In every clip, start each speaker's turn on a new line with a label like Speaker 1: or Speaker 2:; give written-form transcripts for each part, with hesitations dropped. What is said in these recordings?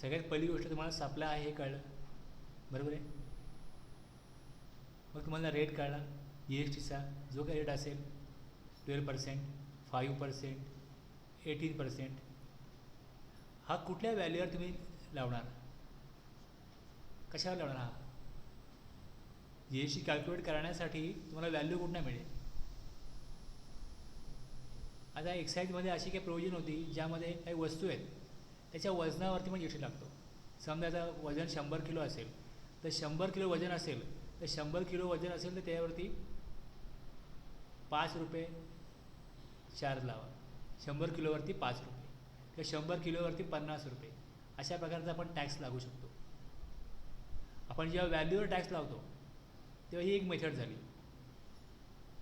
Speaker 1: सगळ्यात पहिली गोष्ट तुम्हाला सप्लाय आहे हे कळलं, बरोबर आहे. मग तुम्हाला रेट कळला जी एस टीचा जो काही रेट असेल 12%, 5%, 18%. हा कुठल्या व्हॅल्यूवर तुम्ही लावणार, कशावर लावणार? हा जी एस टी कॅल्क्युलेट करण्यासाठी तुम्हाला व्हॅल्यू कुठनं मिळेल? आता एक्साईजमध्ये अशी काही प्रोव्हिजन होती ज्यामध्ये काही वस्तू आहेत त्याच्या वजनावरती पण जी एस टी लागतो. समजा आता वजन 100 किलो असेल तर 100 किलो वजन असेल तर 100 किलो वजन असेल तर त्यावरती 5 रुपये चार्ज लावा. 100 किलोवरती 5 रुपये किंवा 100 किलोवरती 50 रुपये अशा प्रकारचा आपण टॅक्स लागू शकतो. आपण जेव्हा व्हॅल्यूवर टॅक्स लावतो तेव्हा ही एक मेथड झाली.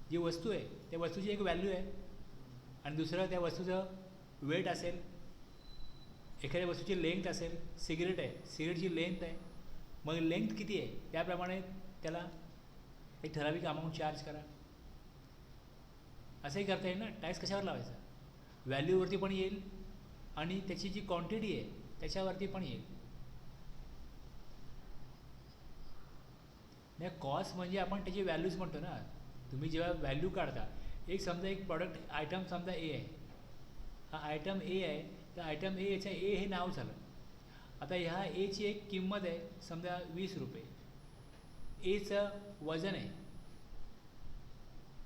Speaker 1: जी वस्तू आहे त्या वस्तूची एक व्हॅल्यू आहे आणि दुसरं त्या वस्तूचं वेट असेल, एखाद्या वस्तूची लेंथ असेल. सिगरेट आहे, सिगरेटची लेंथ आहे, मग लेंथ किती आहे त्याप्रमाणे त्याला एक ठराविक अमाऊंट चार्ज करा. असंही करता येईल ना. टॅक्स कशावर लावायचा? व्हॅल्यूवरती पण येईल आणि त्याची जी क्वांटिटी आहे त्याच्यावरती पण येईल. नाही, कॉस्ट म्हणजे आपण त्याची व्हॅल्यूज म्हणतो ना. तुम्ही जेव्हा व्हॅल्यू काढता, एक समजा एक प्रॉडक्ट आयटम समजा ए आहे, हा आयटम ए आहे, तर आयटम ए याचं ए हे नाव झालं. आता ह्या एची एक किंमत आहे समजा 20 रुपये. एचं वजन आहे,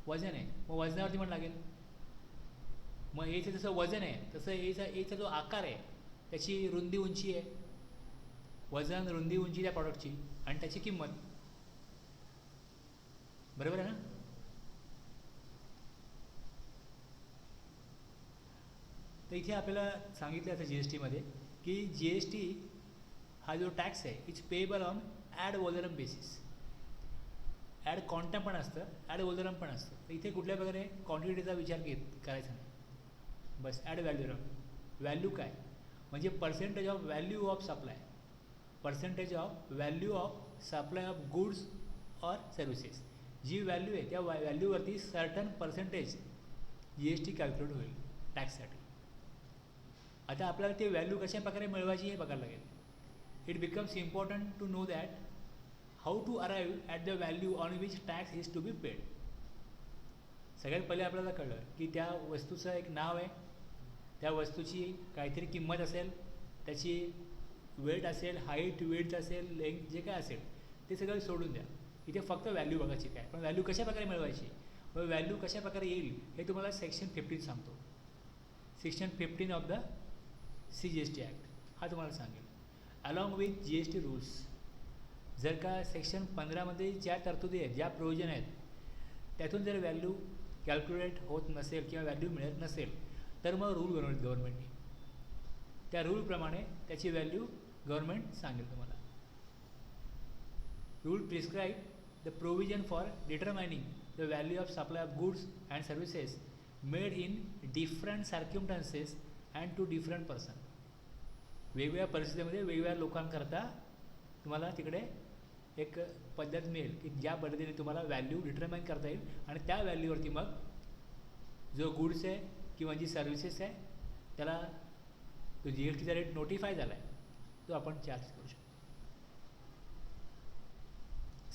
Speaker 1: वजन आहे, मग वजनावरती पण लागेल. मग एचं जसं वजन आहे तसं एचा जो आकार आहे त्याची रुंदी उंची आहे, वजन रुंदी उंची त्या प्रॉडक्टची आणि त्याची किंमत, बरोबर आहे ना. तर इथे आपल्याला सांगितलं असं जी एस टीमध्ये की जी एस टी हा जो टॅक्स आहे it's payable on ad volume basis. Ad quantum पण असतं, ॲड वॉल्युम पण असतं. तर इथे कुठल्या प्रकारे क्वांटिटीचा विचार करायचा नाही, बस ॲड व्हॅल्युम. व्हॅल्यू काय म्हणजे percentage of value of supply, percentage of value of supply of goods or services. जी व्हॅल्यू आहे त्या व्हॅल्यूवरती certain percentage G S T calculate होईल टॅक्ससाठी. आता आपल्याला ते व्हॅल्यू कशा प्रकारे मिळवायची हे बघायला लागेल. It becomes important to know that how to arrive at the value on which tax is to be paid. सगळ्यात पहिले आपल्याला कळलं की त्या वस्तूचं एक नाव आहे, त्या वस्तूची काहीतरी किंमत असेल, त्याची वेट असेल, हाईट वेट असेल, लेंथ जे काय असेल ते सगळं सोडून द्या. इथे फक्त व्हॅल्यू बघायची काय. पण व्हॅल्यू कशा प्रकारे मिळवायची, मग व्हॅल्यू कशा प्रकारे येईल हे तुम्हाला सेक्शन 15 सांगतो. Section 15 of the C G S T act हा तुम्हाला सांगेल along with G S T rules. जर का सेक्शन 15मध्ये ज्या तरतुदी आहेत, ज्या प्रोव्हिजन आहेत, त्यातून जर व्हॅल्यू कॅल्क्युलेट होत नसेल किंवा व्हॅल्यू मिळत नसेल तर मग रूल बनवले गव्हर्नमेंटने. त्या रूलप्रमाणे त्याची व्हॅल्यू गव्हर्नमेंट सांगेल तुम्हाला. Rule prescribe the provision for determining the value of supply of goods and services made in different circumstances and to different person. वेगवेगळ्या परिस्थितीमध्ये वेगवेगळ्या लोकांकरता तुम्हाला तिकडे एक पद्धत मिळेल की ज्या पद्धतीने तुम्हाला व्हॅल्यू डिटरमाइन करता येईल आणि त्या व्हॅल्यूवरती मग जो गुड्स आहे किंवा जी सर्व्हिसेस आहे त्याला जो जी एस टीचा रेट नोटिफाय झाला आहे तो आपण चार्ज करू शकतो.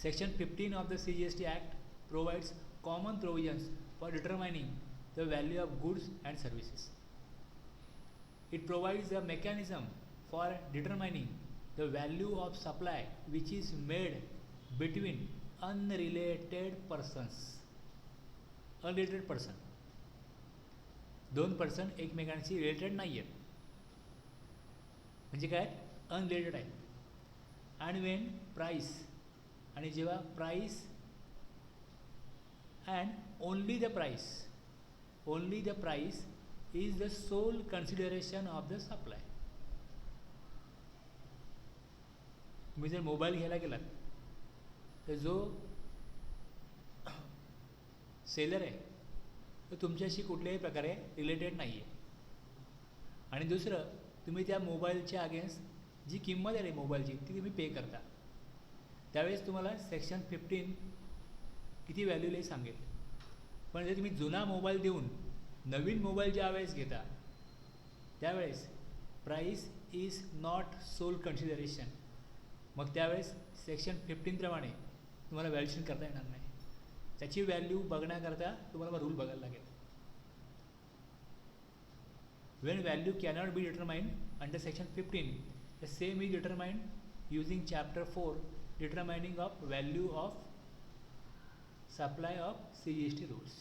Speaker 1: Section 15 of the C G S T act provides common provisions for determining the value of goods and services. It provides a mechanism for determining the value of supply which is made between unrelated persons. Unrelated person, दोन person एकमेकांशी related नाही आहेत म्हणजे काय, unrelated आहेत. And Wien price, आणि जेव्हा price and only the price, only the price is the sole consideration of the supply. तुम्ही जर मोबाईल घ्यायला गेलात तर जो सेलर आहे तो तुमच्याशी कुठल्याही प्रकारे रिलेटेड नाही आहे. आणि दुसरं, तुम्ही त्या मोबाईलच्या अगेन्स्ट जी किंमत आहे मोबाईलची ती तुम्ही पे करता. त्यावेळेस तुम्हाला सेक्शन 15 किती व्हॅल्यू हे सांगेल. पण जर तुम्ही जुना मोबाईल देऊन नवीन मोबाईल ज्या वेळेस घेता त्यावेळेस price is not sole consideration, मग त्यावेळेस सेक्शन 15 प्रमाणे तुम्हाला व्हॅल्युएशन करता येणार नाही. त्याची व्हॅल्यू बघण्याकरता तुम्हाला रूल बघायला लागेल. When value cannot be determined under section 15, the same is determined using chapter 4 determining of value of supply of CGST rules.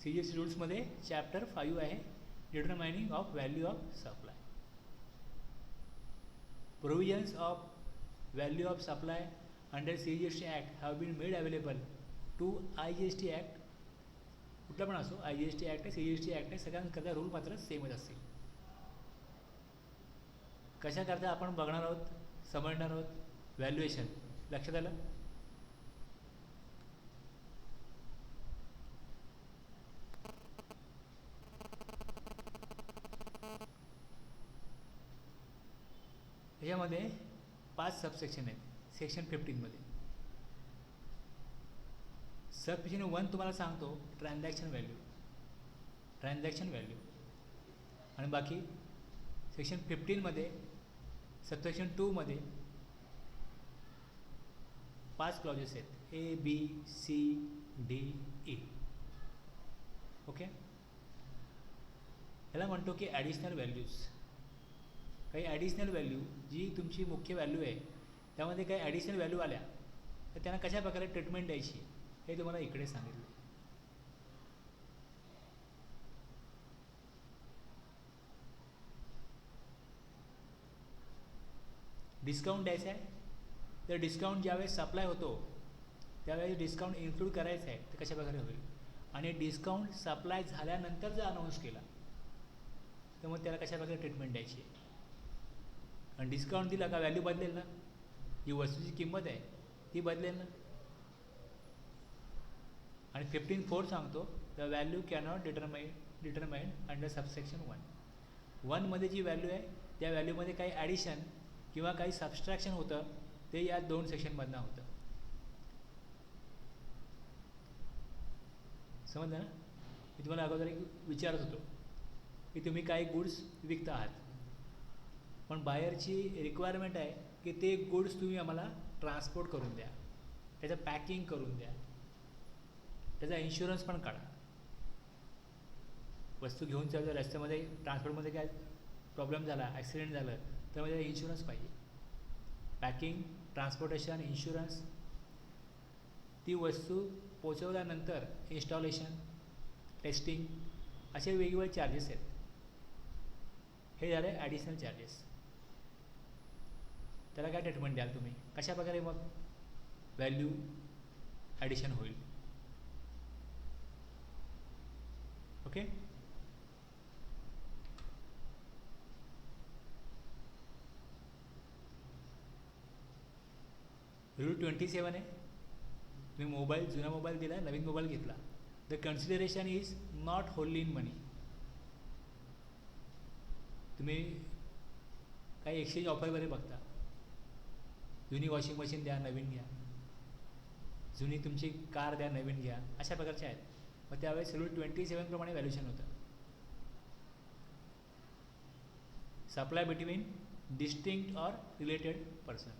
Speaker 1: CGST rules मध्ये chapter 5 आहे determining of value of supply. Provisions of value of supply under CGST Act have been made available to IGST Act. कुठला पण असो, IGST act आहे, CGST act आहे, सगळ्यांकरता rule मात्र सेमच असतील. कशाकरता आपण बघणार आहोत, समजणार आहोत? व्हॅल्युएशन. लक्षात आलं? याच्यामध्ये 5 सबसेक्शन आहेत सेक्शन 15 मध्ये. सबसेक्शन 1 तुम्हाला सांगतो ट्रान्झॅक्शन व्हॅल्यू, आणि बाकी सेक्शन 15 मध्ये सबसेक्शन 2 मध्ये 5 क्लॉजेस आहेत, A, B, C, D, E. Okay, याला म्हणतो की ॲडिशनल व्हॅल्यूज. काही ॲडिशनल व्हॅल्यू जी तुमची मुख्य व्हॅल्यू आहे त्यामध्ये काही ॲडिशनल व्हॅल्यू आल्या तर त्यांना कशा प्रकारे ट्रीटमेंट द्यायची हे तुम्हाला इकडे सांगितलं. डिस्काउंट द्यायचं आहे तर डिस्काउंट ज्यावेळेस सप्लाय होतो त्यावेळेस डिस्काउंट इन्क्लूड करायचं आहे तर कशा प्रकारे होईल, आणि डिस्काउंट सप्लाय झाल्यानंतर जर अनाऊन्स केला तर मग त्याला कशा प्रकारे ट्रीटमेंट द्यायची. आणि डिस्काउंट दिला का व्हॅल्यू बदलेल ना, जी वस्तूची किंमत आहे ती बदलेल ना. आणि 15(4) सांगतो the value cannot determined under subsection 1 मध्ये जी व्हॅल्यू आहे त्या व्हॅल्यूमध्ये काही ॲडिशन किंवा काही सबस्ट्रॅक्शन होतं ते या 2 सेक्शनमधनं होतं. समजलं ना? मी तुम्हाला अगोदर एक विचारत होतो की तुम्ही काही गुड्स विकता आहात पण बायरची रिक्वायरमेंट आहे की ते गुड्स तुम्ही आम्हाला ट्रान्सपोर्ट करून द्या, त्याचं पॅकिंग करून द्या, त्याचा इन्शुरन्स पण काढा. वस्तू घेऊन चालतो रस्त्यामध्ये ट्रान्सपोर्टमध्ये काय प्रॉब्लेम झाला, ॲक्सिडेंट झालं तर म्हणजे इन्शुरन्स पाहिजे. Packing, transportation, insurance. ती वस्तू पोचवल्यानंतर इन्स्टॉलेशन, टेस्टिंग असे वेगवेगळे चार्जेस आहेत. हे झाले ॲडिशनल चार्जेस. त्याला काय ट्रीटमेंट द्याल तुम्ही, कशा प्रकारे मग व्हॅल्यू ॲडिशन होईल. ओके, रूल 27 आहे. तुम्ही मोबाईल, जुना मोबाईल दिला, नवीन मोबाईल घेतला, the consideration is not wholly in मनी. तुम्ही काही एक्सचेंज ऑफरमध्ये बघता, जुनी वॉशिंग मशीन द्या नवीन घ्या, जुनी तुमची कार द्या नवीन घ्या, अशा प्रकारचे आहेत. मग त्यावेळेस रूल 27 प्रमाणे व्हॅल्युएशन होतं. Supply between distinct or related person.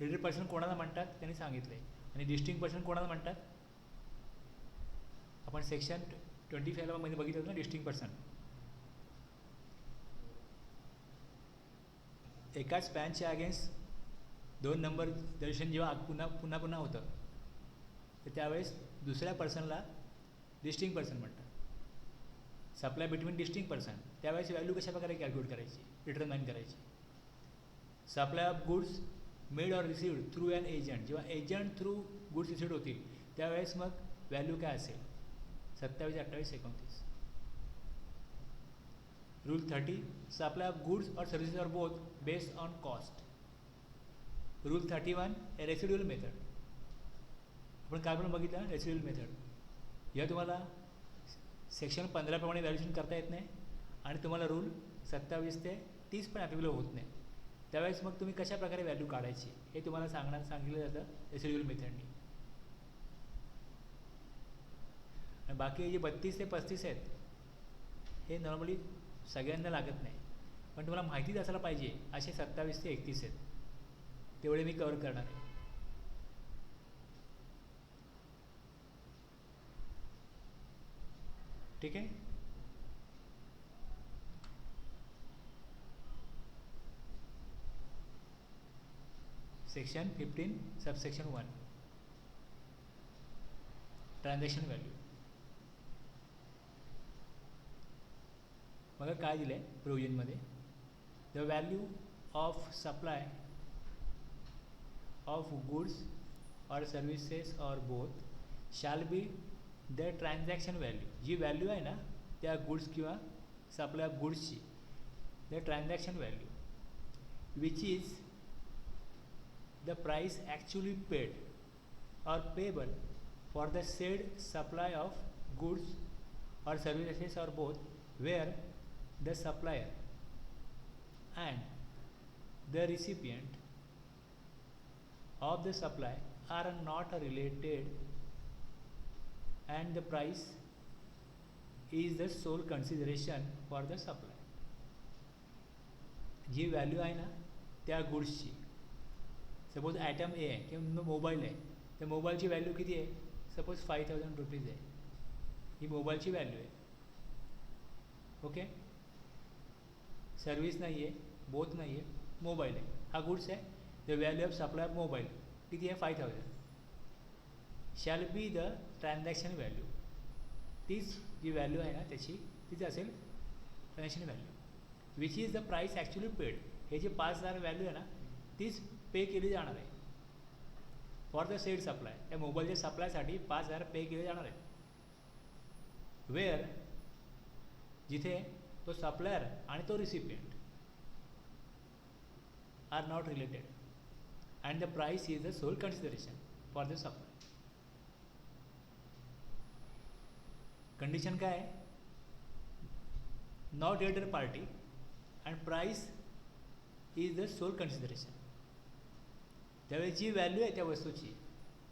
Speaker 1: Related person कोणाला म्हणतात त्यांनी सांगितलं आहे, आणि डिस्टिंक्ट पर्सन कोणाला म्हणतात आपण सेक्शन 25 मध्ये बघितलं होतं ना. डिस्टिंक्ट पर्सन एकाच पॅनच्या अगेन्स्ट 2 नंबर दर्शन जेव्हा पुन्हा पुन्हा होतं तर त्यावेळेस दुसऱ्या पर्सनला डिस्टिंक्ट पर्सन म्हणतात. सप्लाय बिटवीन डिस्टिंक्ट पर्सन, त्यावेळेस व्हॅल्यू कशा प्रकारे कॅल्क्युलेट करायची, डिटरमाइन करायची. Supply of goods made or received through an agent, जेव्हा एजंट थ्रू गुड्स रिसिव्ड होतील त्यावेळेस मग व्हॅल्यू काय असेल, 27, 28, 29. रूल 30, सप्लाय ऑफ गुड्स और services are both based on cost. Rule 31, residual method. आपण काय पण बघितलं ना, रेसिड्युअल मेथड. या तुम्हाला सेक्शन 15 प्रमाणे व्हॅल्युएशन करता येत नाही आणि तुम्हाला रूल 27 ते 30 पण ॲप्लिकेबल होत नाही. त्यावेळेस मग तुम्ही कशा प्रकारे व्हॅल्यू काढायची हे तुम्हाला सांगितलं जातं रेसिड्युअल मेथडनी. आणि बाकी जे 32 ते 35 आहेत हे नॉर्मली सगळ्यांना लागत नाही. पण तुम्हाला माहितीच असायला पाहिजे असे 27 ते 31 आहेत, तेवढे मी कव्हर करणार आहे. ठीक आहे. Section 15 subsection 1 transaction value. बघा काय दिलं आहे प्रोव्हिजनमध्ये, the value of supply of goods or services or both shall be the transaction value. जी व्हॅल्यू आहे ना त्या गुड्स किंवा सप्लाय ऑफ गुड्सची, the transaction value which is the price actually paid or payable for the said supply of goods or services or both, where the supplier and the recipient of the supply are not related and the price is the sole consideration for the supply. जी value आहे ना त्या गुड्सची, suppose item ए आहे किंवा mobile आहे, त्या मोबाईलची value किती आहे, सपोज 5000 रुपीज आहे, ही मोबाईलची व्हॅल्यू आहे. ओके, सर्विस नाही आहे, बोथ नाही आहे, मोबाईल आहे, हा गुड्स आहे. The value of supply of mobile किती आहे 5000, shall be the transaction value. तीच जी व्हॅल्यू आहे ना त्याची तीच असेल transaction value which is the price actually paid. हे जे 5000 व्हॅल्यू आहे ना तीच पे केली जाणार आहे फॉर द सेड सप्लाय. त्या मोबाईलच्या सप्लायसाठी 5000 पे केले जाणार आहेत. वेअर जिथे तो सप्लायर आणि तो recipient are not related and the price is the sole consideration for the supply. Condition काय आहे, not related party and price is the sole consideration. त्यावेळी जी व्हॅल्यू आहे त्या वस्तूची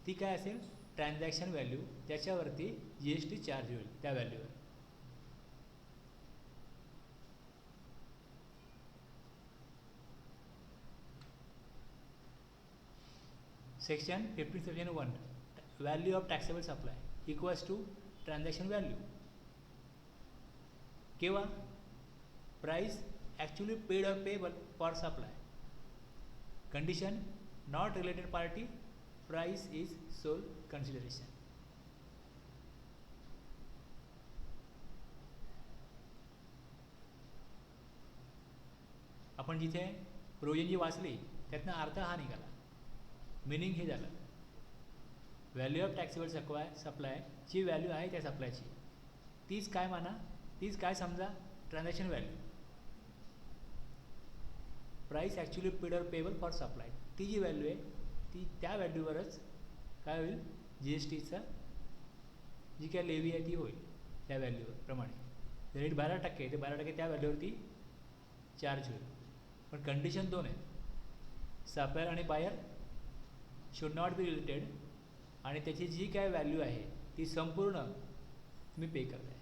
Speaker 1: ती काय असेल, ट्रान्झॅक्शन व्हॅल्यू, त्याच्यावरती GST चार्ज होईल त्या व्हॅल्यूवर. Section 15 section 1 value of taxable supply equals to transaction value. केव्हा, price actually paid or payable for supply. Condition not related party, price is sole consideration. आपण जिथे प्रोव्हिजन जी वाचली त्यातनं अर्थ हा निघाला, मिनिंग हे झालं, व्हॅल्यू ऑफ टॅक्सेबल सप्लाय जी व्हॅल्यू आहे त्या सप्लायची तीच काय माना, तीच काय समजा, transaction value. Price actually paid or payable for supply, ती जी व्हॅल्यू आहे ती त्या व्हॅल्यूवरच काय होईल, GSTचं जी काय लेवी आहे ती होईल त्या व्हॅल्यूवर प्रमाणे. रेट 12% ते 12% त्या व्हॅल्यूवरती चार्ज होईल. पण कंडिशन 2 आहेत, सप्लायर आणि buyer should not be related आणि त्याची जी काय व्हॅल्यू आहे ती संपूर्ण तुम्ही पे करताय.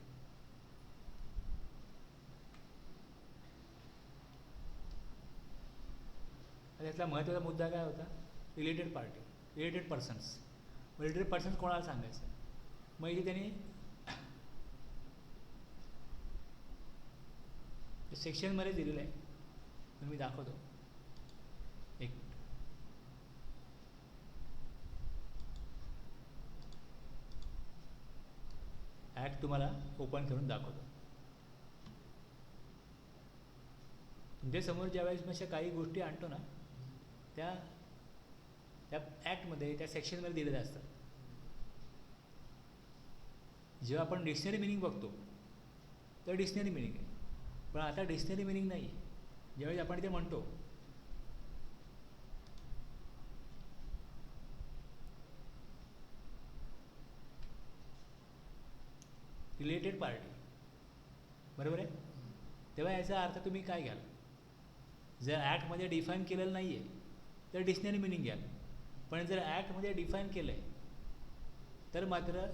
Speaker 1: त्यातला महत्त्वाचा मुद्दा काय होता, related party, related persons. Related persons कोणाला सांगायचं, मग इथे त्यांनी सेक्शनमध्ये दिलेलं आहे, पण मी दाखवतो एक. ॲक्ट तुम्हाला ओपन करून दाखवतो. तुमच्यासमोर ज्यावेळेस मी अशा काही गोष्टी आणतो ना त्या ॲक्टमध्ये त्या सेक्शनमध्ये दिलेल्या असतात. जेव्हा आपण डिक्शनरी मिनिंग बघतो तर डिक्शनरी मिनिंग आहे, पण आता डिक्शनरी मिनिंग नाही आहे. ज्यावेळेस आपण इथे म्हणतो रिलेटेड पार्टी, बरोबर आहे, तेव्हा याचा अर्थ तुम्ही काय घ्याल, जर ॲक्टमध्ये डिफाईन केलेलं नाही आहे तर डिक्शनरी मिनिंग घ्याल, पण जर ॲक्टमध्ये डिफाईन केलं आहे तर मात्र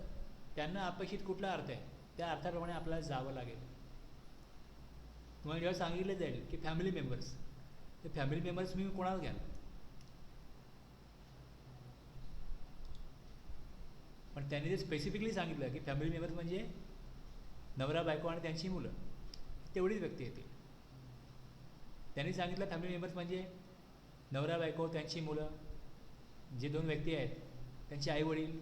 Speaker 1: त्यांना अपेक्षित कुठला अर्थ आहे त्या अर्थाप्रमाणे आपल्याला जावं लागेल. तुम्हाला जेव्हा सांगितलं जाईल की फॅमिली मेंबर्स, ते फॅमिली मेंबर्स मी कोणाला घ्याल? पण त्यांनी जे स्पेसिफिकली सांगितलं की फॅमिली मेंबर्स म्हणजे नवरा बायको आणि त्यांची मुलं, तेवढीच व्यक्ती येते. त्यांनी सांगितलं फॅमिली मेंबर्स म्हणजे नवरा बायको त्यांची मुलं, जे 2 व्यक्ती आहेत त्यांचे आईवडील,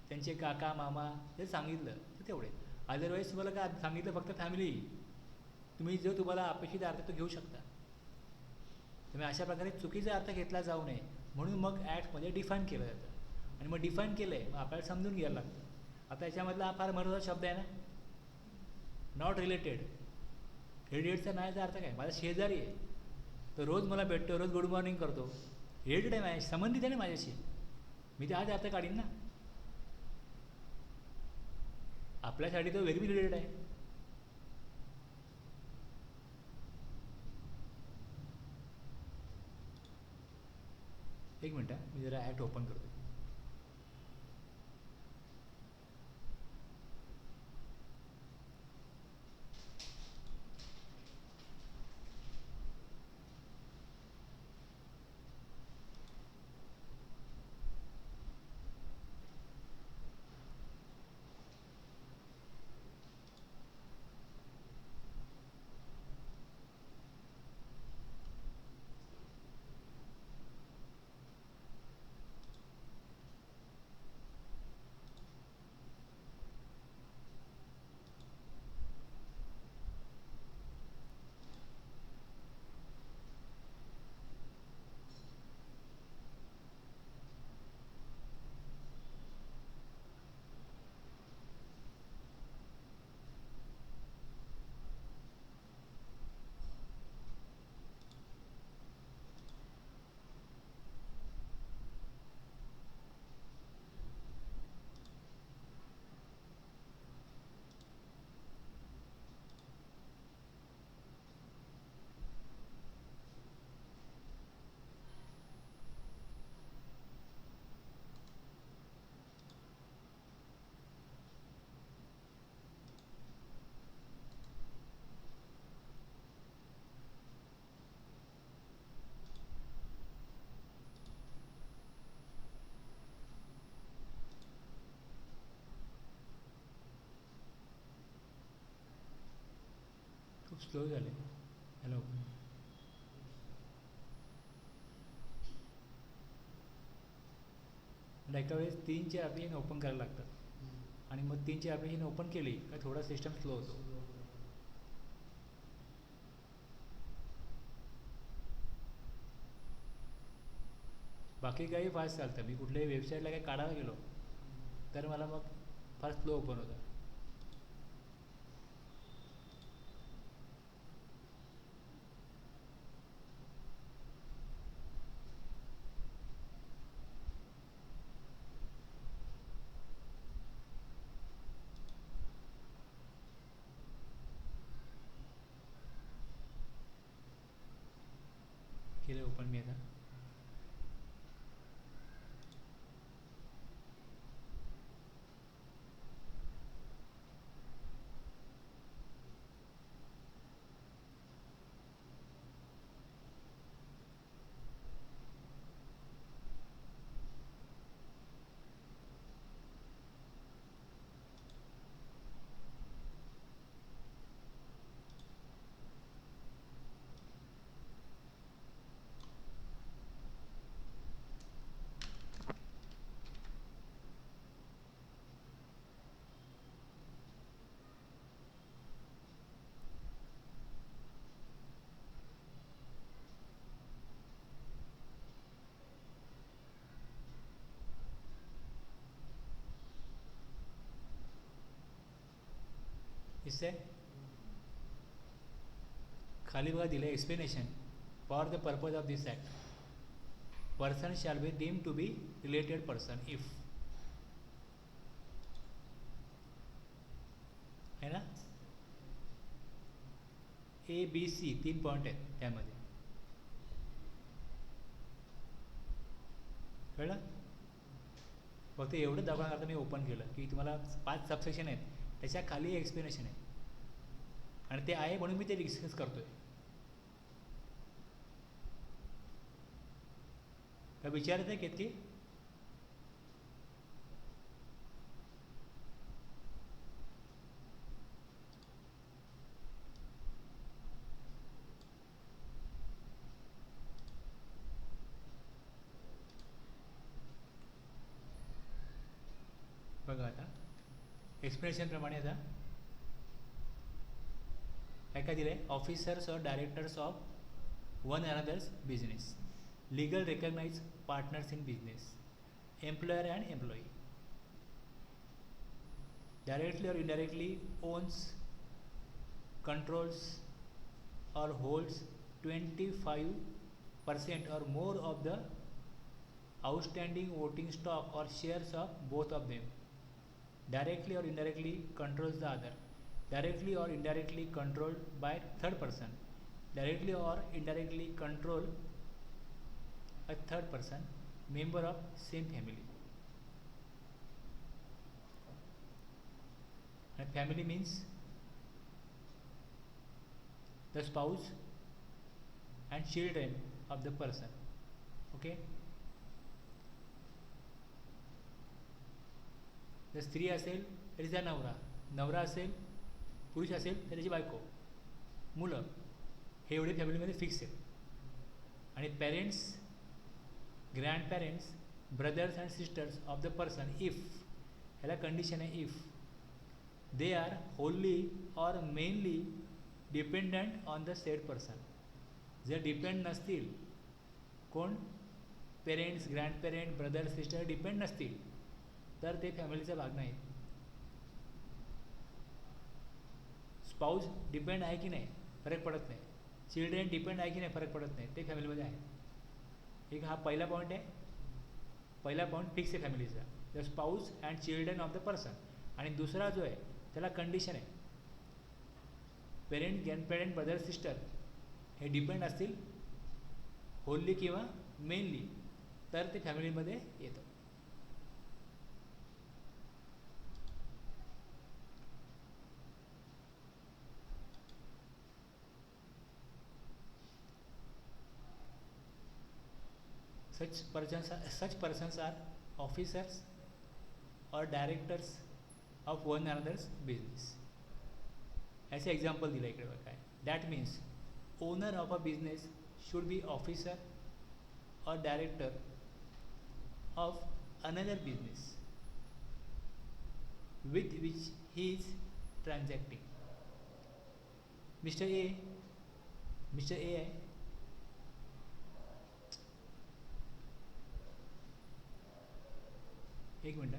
Speaker 1: त्यांचे काका मामा, हे सांगितलं तर तेवढे. अदरवाईज तुम्हाला काय सांगितलं फक्त फॅमिली, तुम्ही जो तुम्हाला अपेक्षित अर्थ तो घेऊ शकता. तुम्ही अशा प्रकारे चुकीचा अर्थ घेतला जाऊ नये म्हणून मग ॲक्टमध्ये डिफाईन केलं जातं. आणि मग डिफाईन केलं आहे मग आपल्याला समजून घ्यायला लागतं. आता याच्यामधला हा फार महत्त्वाचा शब्द आहे ना, नॉट रिलेटेड. रिलेटेडचा नाहीचा अर्थ काय? माझा शेजारी आहे, तो रोज मला भेटतो, रोज गुड मॉर्निंग करतो, रिलेटेड आहे माझ्याशी, संबंधित आहे ना माझ्याशी, मी ते आज अर्थ काढीन ना. आपल्यासाठी तो व्हेरी रिलेटेड आहे. एक मिनटं, मी जरा ॲक्ट ओपन करतो. खूप स्लो झाले. हॅलो, एका वेळेस 3 ॲप्लिकेशन ओपन करायला लागतात आणि मग 3 ॲप्लिकेशन ओपन केली का थोडा सिस्टम स्लो होतो. बाकी काही फास्ट चालतं. मी कुठल्याही वेबसाईटला काही काढायला गेलो तर मला मग फार स्लो ओपन होतं. केलं ओपन मी आता. इससे खाली बघा दिलं explanation. For the purpose of this act person shall be deem to be related person if, है ना. ABC 3 पॉईंट आहेत त्यामध्ये, कळलं. फक्त एवढं दाखवण्याकरता मी ओपन केलं की तुम्हाला 5 सबसेक्शन आहेत, त्याच्या खाली एक्सप्लेनेशन आहे आणि ते आहे म्हणून मी ते डिस्कस करतोय. का विचारत आहे केतकी? बघा आता एक्सप्लेनेशनप्रमाणे आता काय दिलं आहे, ऑफिसर्स और directors of one another's business, legal recognize partners in business, employer and employee, directly or indirectly owns, controls or holds 25% or more of the outstanding voting stock or shares of both of them, directly or indirectly controls the other, directly or indirectly controlled by third person, directly or indirectly control a third person, member of same family. And family means the spouse and children of the person. Okay. जर स्त्री असेल तर तिचा नवरा, नवरा असेल पुरुष असेल तर त्याची बायको, मुलं, हे एवढे फॅमिलीमध्ये फिक्स आहेत. आणि parents, grand parents, brothers and sisters of the person, if, ह्याला कंडिशन आहे if they are wholly or mainly dependent on the said person. जर डिपेंड नसतील, कोण, पेरेंट्स, ग्रँडपेरेंट, ब्रदर, सिस्टर डिपेंड नसतील तर ते फॅमिलीचा भाग नाही. स्पाऊस डिपेंड आहे की नाही फरक पडत नाही, चिल्ड्रेन डिपेंड आहे की नाही फरक पडत नाही, ते फॅमिलीमध्ये आहे. एक हा पहिला पॉईंट आहे, पहिला पॉईंट फिक्स आहे फॅमिलीचा, the spouse and children of the person. आणि दुसरा जो आहे त्याला कंडिशन आहे, पेरेंट, ग्रँडपेरेंट, ब्रदर, सिस्टर हे डिपेंड असतील होल्ली किंवा मेनली तर ते फॅमिलीमध्ये येतं. such persons are officers or directors of one another's business. ऐसे एग्जाम्पल दिलं इकडे बघा काय. That means owner of a business should be officer or director of another business with which he is transacting. Mister A आहे, एक minute,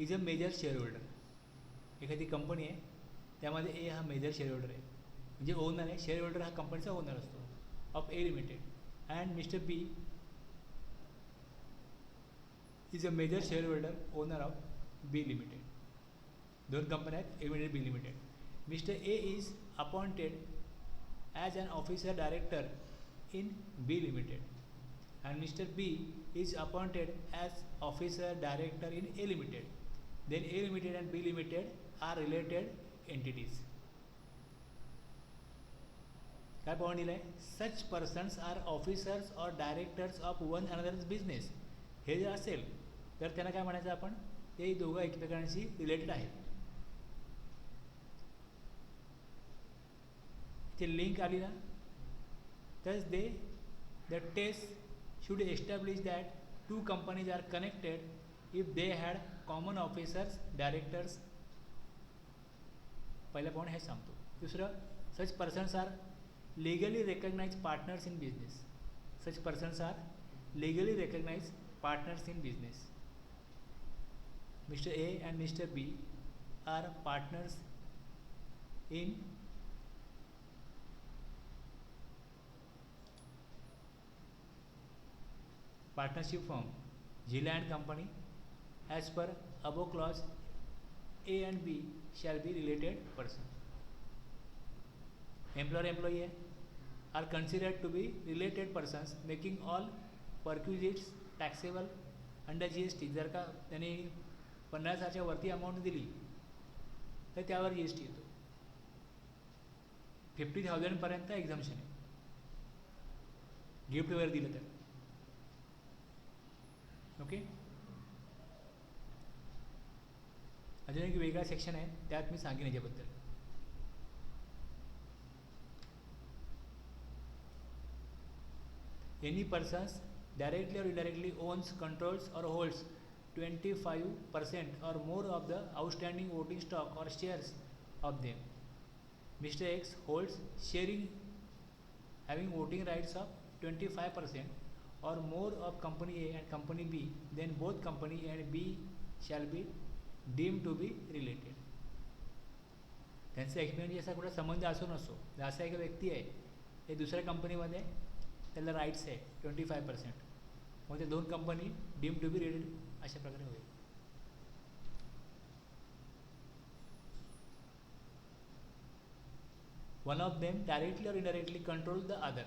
Speaker 1: is a major share holder. एखादी company आहे त्यामध्ये ए हा मेजर शेअर होल्डर आहे, म्हणजे owner आहे. Share holder हा कंपनीचा ओनर असतो of A limited. And mister B is a major share holder owner of B limited. दोन कंपन्या आहेत, A limited, B limited. Mister A is appointed as an officer director in B limited and Mr. B is appointed as officer director in A Limited. Then A Limited and B Limited are related entities. काय point दिलाय, such persons R officers और directors of one another's business. हे जर असेल तर त्यांना काय म्हणायचं आपण, ते दोघं एकमेकांशी रिलेटेड आहेत. ते लिंक आली ना, तर the test should establish that two companies are connected if they had common officers, directors. पहिला पॉईंट हे सांगतो. दुसरं, such persons are legally recognized partners in business. Such persons are legally recognized partners in business. Mr. A and Mr. B are partners in partnership firm Gila and Company as per above clause A and B shall be related person. Employer employee आहे are considered to be related persons making all perquisites taxable under GST. जर का त्यांनी 50,000च्या वरती amount दिली तर त्यावर GST येतो. 50,000पर्यंत एक्झाम्शन आहे गिफ्ट वगैरे दिलं तर. ओके. अजून एक वेगळा सेक्शन आहे त्यात मी सांगेन याच्याबद्दल. Any persons directly or indirectly owns, controls or holds 25% or more of the outstanding voting stock or shares of them. Mr. X holds sharing having voting rights of 25% or more of company A and company B, then both company A and B shall be deemed to be related. त्यांचा एकमेकांशी असा कुठला संबंध असो नसो, असा एक व्यक्ती आहे हे दुसऱ्या कंपनीमध्ये त्याला राईट्स आहे 25%, मग ते दोन company deem to be related अशा प्रकारे होईल. वन ऑफ देम डायरेक्टली और इनडायरेक्टली कंट्रोल द अदर.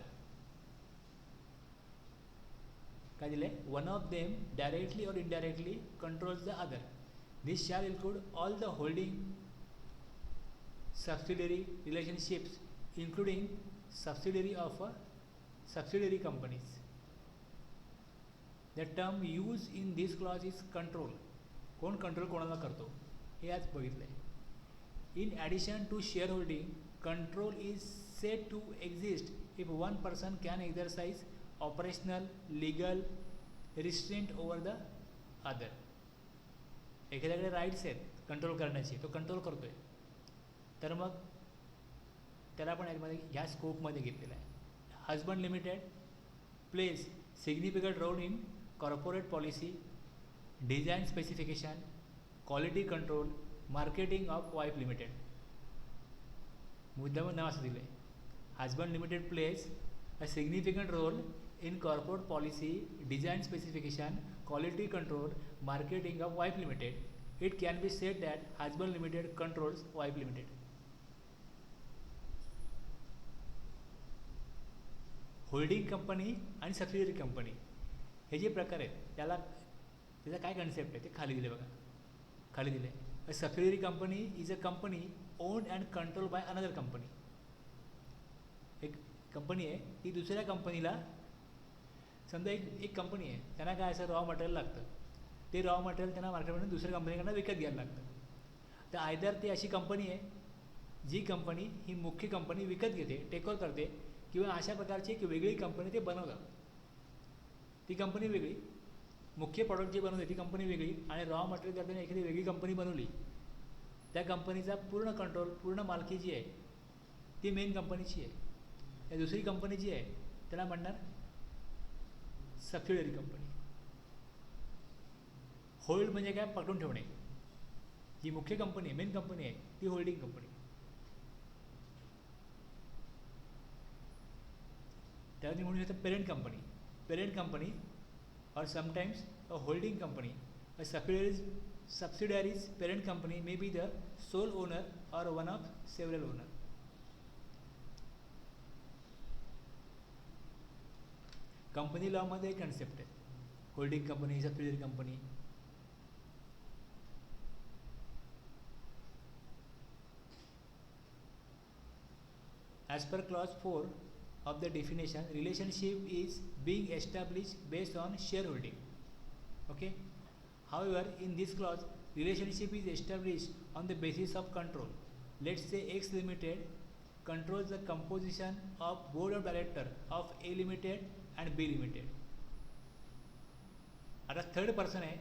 Speaker 1: काय दिले? वन ऑफ देम डायरेक्टली और indirectly controls the other. This shall include all the holding subsidiary relationships including subsidiary of subsidiary companies. The term used in this clause is control. कोण control कोणाला करतो हे आज बघितलं आहे. In addition to shareholding, control is said to exist if one person can exercise operational, legal restraint over the other. एखाद्याकडे rights आहेत control करण्याची, तो कंट्रोल करतोय, तर मग त्याला पण यामध्ये ह्या स्कोपमध्ये घेतलेला आहे. Husband limited plays significant role in corporate policy, design specification, quality control, marketing of wife limited. मुद्दाम नाव असं दिलं आहे. Husband limited plays a significant role in corporate policy, design specification, quality control, marketing of wife limited. It can be said that husband limited controls wife limited. Holding company आणि subsidiary company हे जे प्रकार आहेत त्याचा काय concept आहे ते खाली दिले बघा. खाली दिले a subsidiary company is a company owned and controlled by another company. एक कंपनी आहे ती दुसऱ्या कंपनीला, समजा एक कंपनी आहे त्यांना काय असं रॉ मटेरियल लागतं, ते रॉ मटेरियल त्यांना मार्केटमधून दुसऱ्या कंपनीकडनं विकत घ्यायला लागतं. तर आयदर ती अशी कंपनी आहे जी कंपनी ही मुख्य कंपनी विकत घेते, टेकओव्हर करते, किंवा अशा प्रकारची एक वेगळी कंपनी ते बनवतात. ती कंपनी वेगळी, मुख्य प्रॉडक्ट जी बनवते ती कंपनी वेगळी, आणि रॉ मटेरियल करताना एखादी वेगळी कंपनी बनवली, त्या कंपनीचा पूर्ण कंट्रोल, पूर्ण मालकी जी आहे ती मेन कंपनीची आहे. या दुसरी कंपनी जी आहे त्याला म्हणणार सबसिडियरी कंपनी. होल्ड म्हणजे काय? पकडून ठेवणे. जी मुख्य कंपनी आहे, मेन कंपनी आहे, ती होल्डिंग कंपनी. त्यामध्ये म्हणू शकतो parent company. Parent company or sometimes a holding company. A subsidiaries parent company may be the sole owner or one of several owner. Company लॉमध्ये एक कन्सेप्ट आहे holding company, subsidiary company. As per clause 4 of the definition, relationship is being established based on shareholding. Okay. However, in this clause, relationship is established on the basis of control. Let's say X Limited controls the composition of board of director of A Limited and B Limited. आता third person आहे,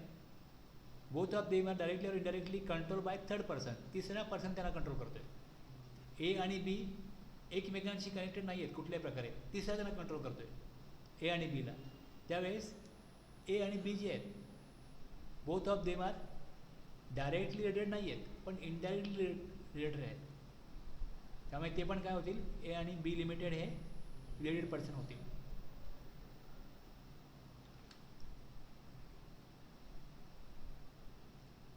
Speaker 1: both of them are directly और indirectly control by third person. तिसरा person त्यांना control करतोय. A आणि बी एकमेकांशी connected नाही आहेत कुठल्याही प्रकारे, तिसरा त्यांना कंट्रोल करतोय ए आणि बीला. त्यावेळेस ए आणि बी जे आहेत both of them are directly related नाही आहेत पण इनडायरेक्टली रिलेटेड आहेत. त्यामुळे ते पण काय होतील, ए आणि बी लिमिटेड हे रिलेटेड पर्सन होतील.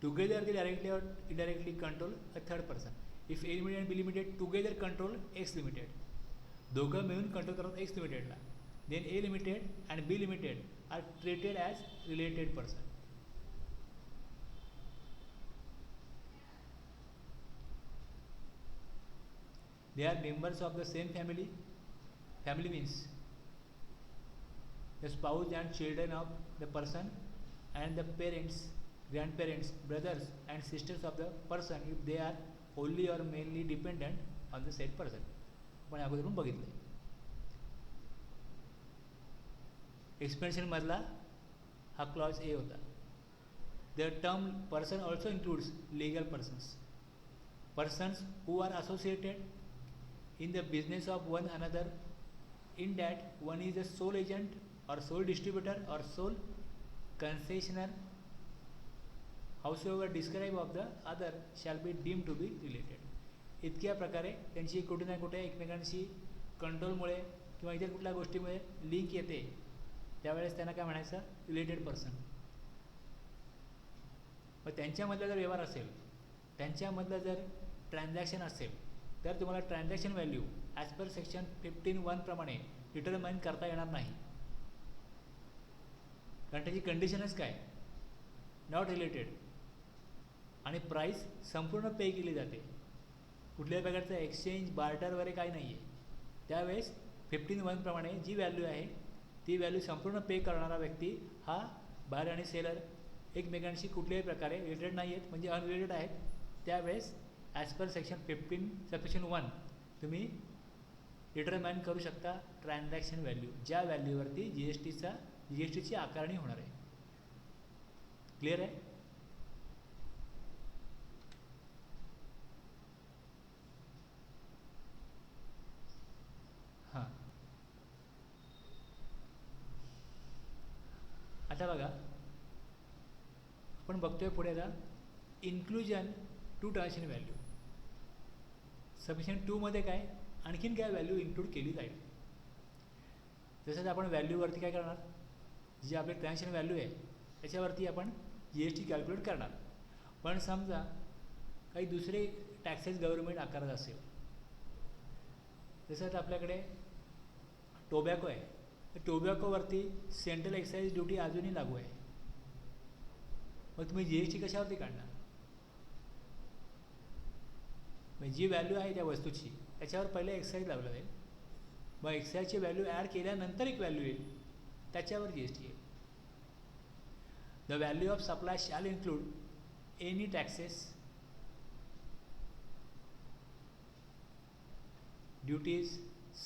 Speaker 1: Together they directly or indirectly control a third person. If A limited and B limited together control X limited, दोघं मिळून कंट्रोल करतात X लिमिटेडला. Then A limited and B limited are treated as related person. They are members of the same family. Family means the spouse and children of the person and the parents, grandparents, brothers and sisters of the person if they are wholly or mainly dependent on the said person. आपण अगोदर पण बघितलं. Expansion मधला हा clause A होता. The term person also includes legal persons. Persons who are associated in the business of one another in that one is a sole agent or sole distributor or sole concessionaire, howsoever describe of the other shall be deemed to be related. इतक्या प्रकारे त्यांची कुठे ना कुठे एकमेकांशी कंट्रोलमुळे किंवा इतर कुठल्या गोष्टीमुळे लिंक येते, त्यावेळेस त्यांना काय म्हणायचं, रिलेटेड पर्सन. मग त्यांच्यामधला जर व्यवहार असेल, त्यांच्यामधलं जर ट्रान्झॅक्शन असेल, तर तुम्हाला transaction value as per section 15(1) प्रमाणे डिटरमाइन करता येणार नाही. कारण त्याची कंडिशनच काय, नॉट रिलेटेड, आणि प्राईस संपूर्ण पे केली जाते. कुठल्याही प्रकारचं एक्सचेंज बार्टर वगैरे काही नाही आहे. त्यावेळेस 15(1) प्रमाणे जी व्हॅल्यू आहे ती व्हॅल्यू संपूर्ण पे करणारा व्यक्ती हा बायर आणि सेलर एकमेकांशी कुठल्याही प्रकारे रिलेटेड नाही आहेत, म्हणजे अनरिलेटेड आहेत. त्यावेळेस ॲज पर सेक्शन 15 सबसेक्शन 1 तुम्ही डिटरमाइन करू शकता ट्रान्झॅक्शन व्हॅल्यू, ज्या व्हॅल्यूवरती जी एस टीची आकारणी होणार आहे. क्लिअर आहे? हां, आता बघा आपण बघतोय पुढे आता inclusion to transaction value. Subsection 2 मध्ये काय आणखीन काय व्हॅल्यू इन्क्लूड केली जाईल. जसं आपण व्हॅल्यूवरती काय करणार, जी आपली ट्रान्झॅक्शन व्हॅल्यू आहे त्याच्यावरती आपण जी एस टी कॅल्क्युलेट करणार. पण समजा काही दुसरे टॅक्सेस गव्हर्नमेंट आकारत असेल, जसं आता आपल्याकडे टोबॅको आहे, तर टोबॅकोवरती सेंट्रल एक्साईज ड्युटी अजूनही लागू आहे. मग तुम्ही जी एस टी कशावरती काढणार, म्हणजे जी व्हॅल्यू आहे त्या वस्तूची त्याच्यावर पहिले एक्साईज लावलं जाईल, मग एक्साईजची व्हॅल्यू ॲड केल्यानंतर एक व्हॅल्यू येईल त्याच्यावर जी एस टी येईल. The value of supply shall include any taxes, duties,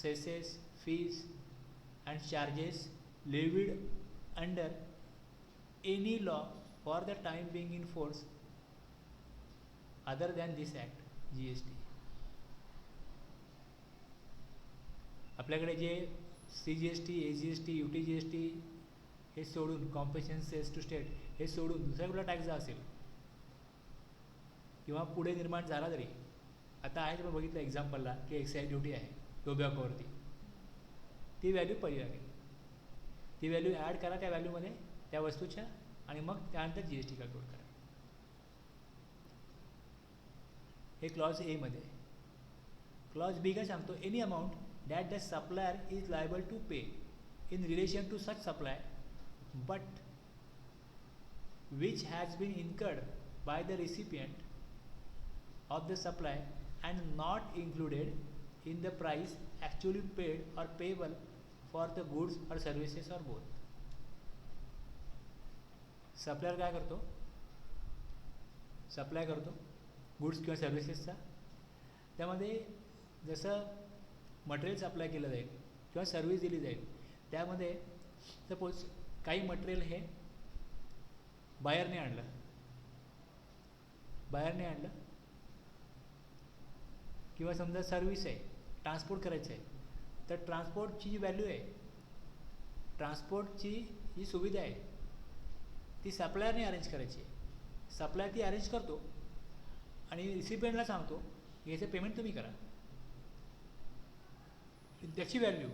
Speaker 1: सेसेस, fees and charges levied under any law for the time being in force other than this act, GST. आपल्याकडे जे CGST, AGST, UTGST हे सोडून, compensation cells to state हे सोडून दुसरा कुठला tax असेल किंवा पुढे निर्माण झाला तरी, आता आहे तुम्ही बघितलं एक्झाम्पलला की एक्साईज ड्युटी आहे टोबॅकोवरती, ती व्हॅल्यू पहिली लागेल. ती व्हॅल्यू ॲड करा त्या व्हॅल्यूमध्ये त्या वस्तूच्या, आणि मग त्यानंतर जी एस टी कॅल्क्युलेट करा. हे क्लॉज ए मध्ये. क्लॉज बी काय सांगतो, any amount that the supplier is liable to pay in relation to such supply but which has been incurred by the recipient of the supply and not included in the price actually paid or payable for the goods or services or both. Supplier काय करतो, supply करतो goods किंवा सर्व्हिसेसचा. त्यामध्ये जसं material supply केलं जाईल किंवा service दिली जाईल, त्यामध्ये सपोज काही मटेरियल हे बायरने आणलं किंवा समजा सर्व्हिस आहे, ट्रान्सपोर्ट करायचं आहे, तर ट्रान्सपोर्टची जी व्हॅल्यू आहे, ट्रान्सपोर्टची जी सुविधा आहे ती सप्लायरने अरेंज करायची आहे. सप्लायर ती अरेंज करतो आणि रिसिपियंटला सांगतो की याचं पेमेंट तुम्ही करा. त्याची value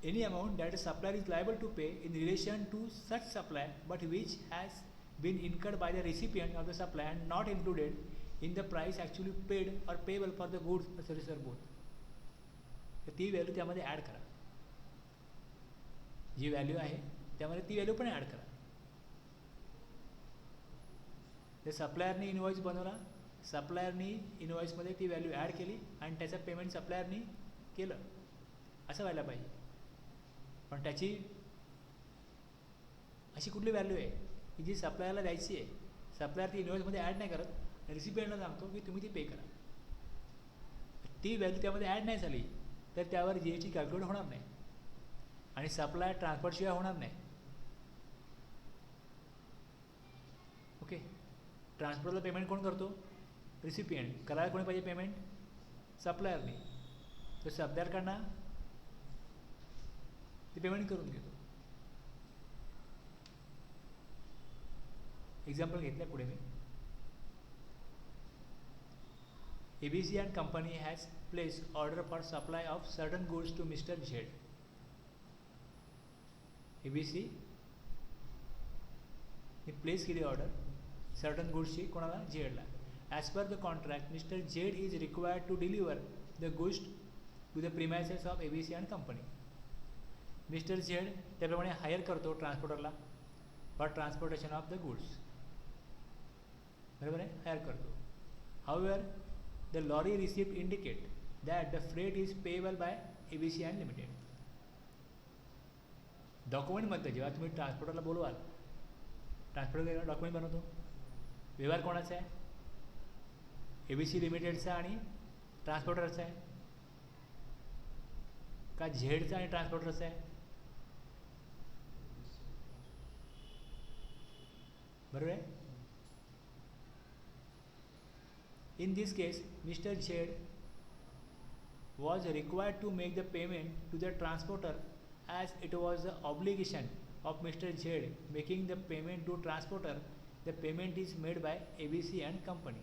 Speaker 1: any amount that a supplier is liable to pay in relation to such supply but which has been incurred by the recipient of the supply and not included in the price actually paid or payable for the goods or services or both. तर ती value त्यामध्ये add करा, जी value आहे त्यामध्ये ती value पण add करा. ते सप्लायरनी इनवॉइस बनवला, सप्लायरनी इनवॉइसमध्ये ती व्हॅल्यू ॲड केली आणि त्याचं पेमेंट सप्लायरनी केलं, असं व्हायला पाहिजे. पण त्याची अशी कुठली व्हॅल्यू आहे की जी सप्लायरला द्यायची आहे, सप्लायर ती इनवॉइसमध्ये ॲड नाही करत, रिसिपियंटला सांगतो की तुम्ही ती पे करा. ती व्हॅल्यू त्यामध्ये ॲड नाही झाली तर त्यावर GST कॅल्क्युलेट होणार नाही आणि सप्लाय ट्रान्सपोर्टशिवाय होणार नाही. ओके, ट्रान्सपोर्टला पेमेंट कोण करतो? रिसिपियंट. करायला कोणी पाहिजे पेमेंट? सप्लायरनी. तर सप्लायरकडनं ते पेमेंट करून घेतो. एक्झाम्पल घेतलं पुढे मी. ABC and company has placed order for supply of certain goods to Mr. Z. ABC ने प्लेस केली ऑर्डर सर्टन गुड्सची कोणाला? झेडला. As per the contract mister Z is required to deliver the goods to the premises of ABC and company. Mister Z त्याप्रमाणे hire करतो ट्रान्सपोर्टरला for transportation of the goods. बरोबर आहे, हायर करतो. हाऊएवर the lorry receipt indicate that the freight is payable by ABC and Limited. डॉक्युमेंटमध्ये जेव्हा तुम्ही ट्रान्सपोर्टरला बोलवाल, transporter document बनवतो, व्यवहार कोणाचा आहे? ABC लिमिटेडचा आणि ट्रान्सपोर्टरचा आहे का झेडचा आणि ट्रान्सपोर्टरचा आहे? बरोबर आहे. In this case, Mr. Z was required to make the payment to the transporter as it was the obligation of Mr. Z making the payment to transporter. The payment is made by ABC and company.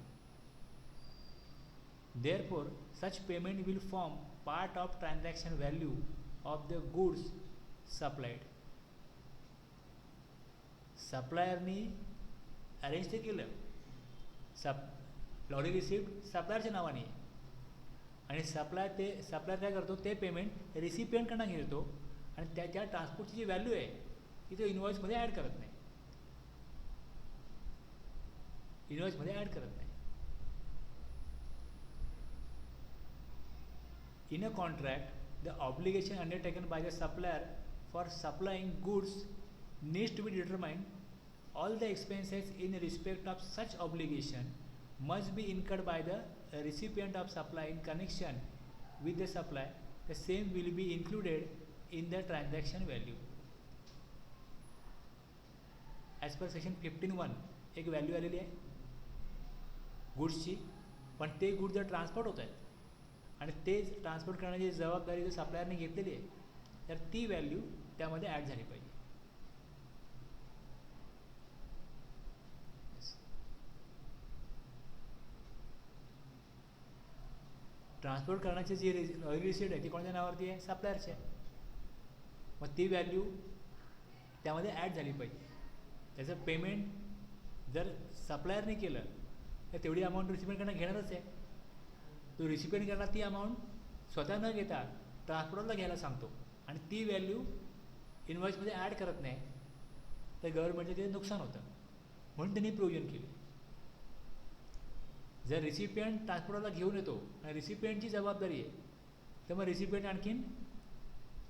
Speaker 1: Therefore, such payment will form part of transaction value of the goods supplied. सप्लायरनी arrange ते केलं, lorry receipt सप्लायरच्या नावाने आणि supplier काय करतो? ते payment रिसिपियंटकडनं घेतो आणि त्या ट्रान्सपोर्टची जी व्हॅल्यू आहे ती तो इनवॉइसमध्ये ॲड करत नाही. In a contract, the obligation undertaken by the supplier for supplying goods needs to be determined. All the expenses in respect of such obligation must be incurred by the recipient of supply in connection with the supply. The same will be included in the transaction value. As per section 15(1) एक value आलेली आहे गुड्सची, पण ते goods जर transport होत आहेत आणि ते ट्रान्सपोर्ट करण्याची जबाबदारी जर सप्लायरने घेतलेली आहे तर ती व्हॅल्यू त्यामध्ये ॲड झाली पाहिजे. ट्रान्सपोर्ट करण्याची जी रिसिट आहे ती कोणाच्या नावावरती आहे? सप्लायरची आहे. मग ती व्हॅल्यू त्यामध्ये ॲड झाली पाहिजे. त्याचं पेमेंट जर सप्लायरने केलं तर तेवढी अमाऊंट रिसिपियंटकडनं घेणारच आहे. तो रिसिपियंटकडनं ती अमाऊंट स्वतः न घेता ट्रान्सपोर्टरला घ्यायला सांगतो आणि ती व्हॅल्यू इनवॉइसमध्ये ॲड करत नाही तर गव्हर्नमेंटचं ते नुकसान होतं, म्हणून त्यांनी प्रोव्हिजन केली. जर रिसिपियंट ट्रान्सपोर्टरला घेऊन येतो आणि रिसिपियंटची जबाबदारी आहे तर मग रिसिपियंट आणखीन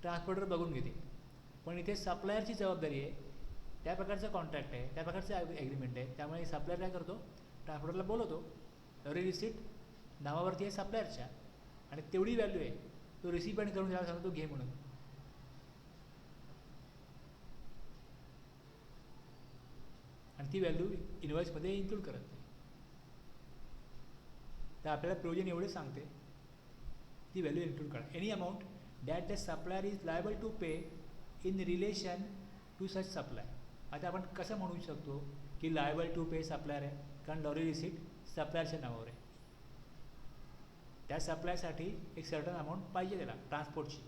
Speaker 1: ट्रान्सपोर्टर बघून घेते. पण इथे सप्लायरची जबाबदारी आहे, त्या प्रकारचा कॉन्ट्रॅक्ट आहे, त्या प्रकारचं ॲग्रीमेंट आहे. त्यामुळे सप्लायर काय करतो? ट्रान्सपोर्टरला बोलवतो, एवढी रिसिट नावावरती आहे सप्लायरच्या आणि तेवढी व्हॅल्यू आहे, तो रिसिपियंट करून द्यायला सांगतो घे म्हणून. आणि ती व्हॅल्यू इनवॉइसमध्ये इन्क्लूड करत नाही. तर आपल्याला प्रोव्हिजन एवढे सांगते ती व्हॅल्यू इन्क्लूड करा. Any amount that the supplier is liable to pay in relation to such supply. आता आपण कसं म्हणू शकतो की लायबल टू पे सप्लायर आहे? कारण लॉरी रिसिट सप्लायरच्या नावावर आहे. त्या सप्लायसाठी एक सर्टन अमाऊंट पाहिजे त्याला ट्रान्सपोर्टची.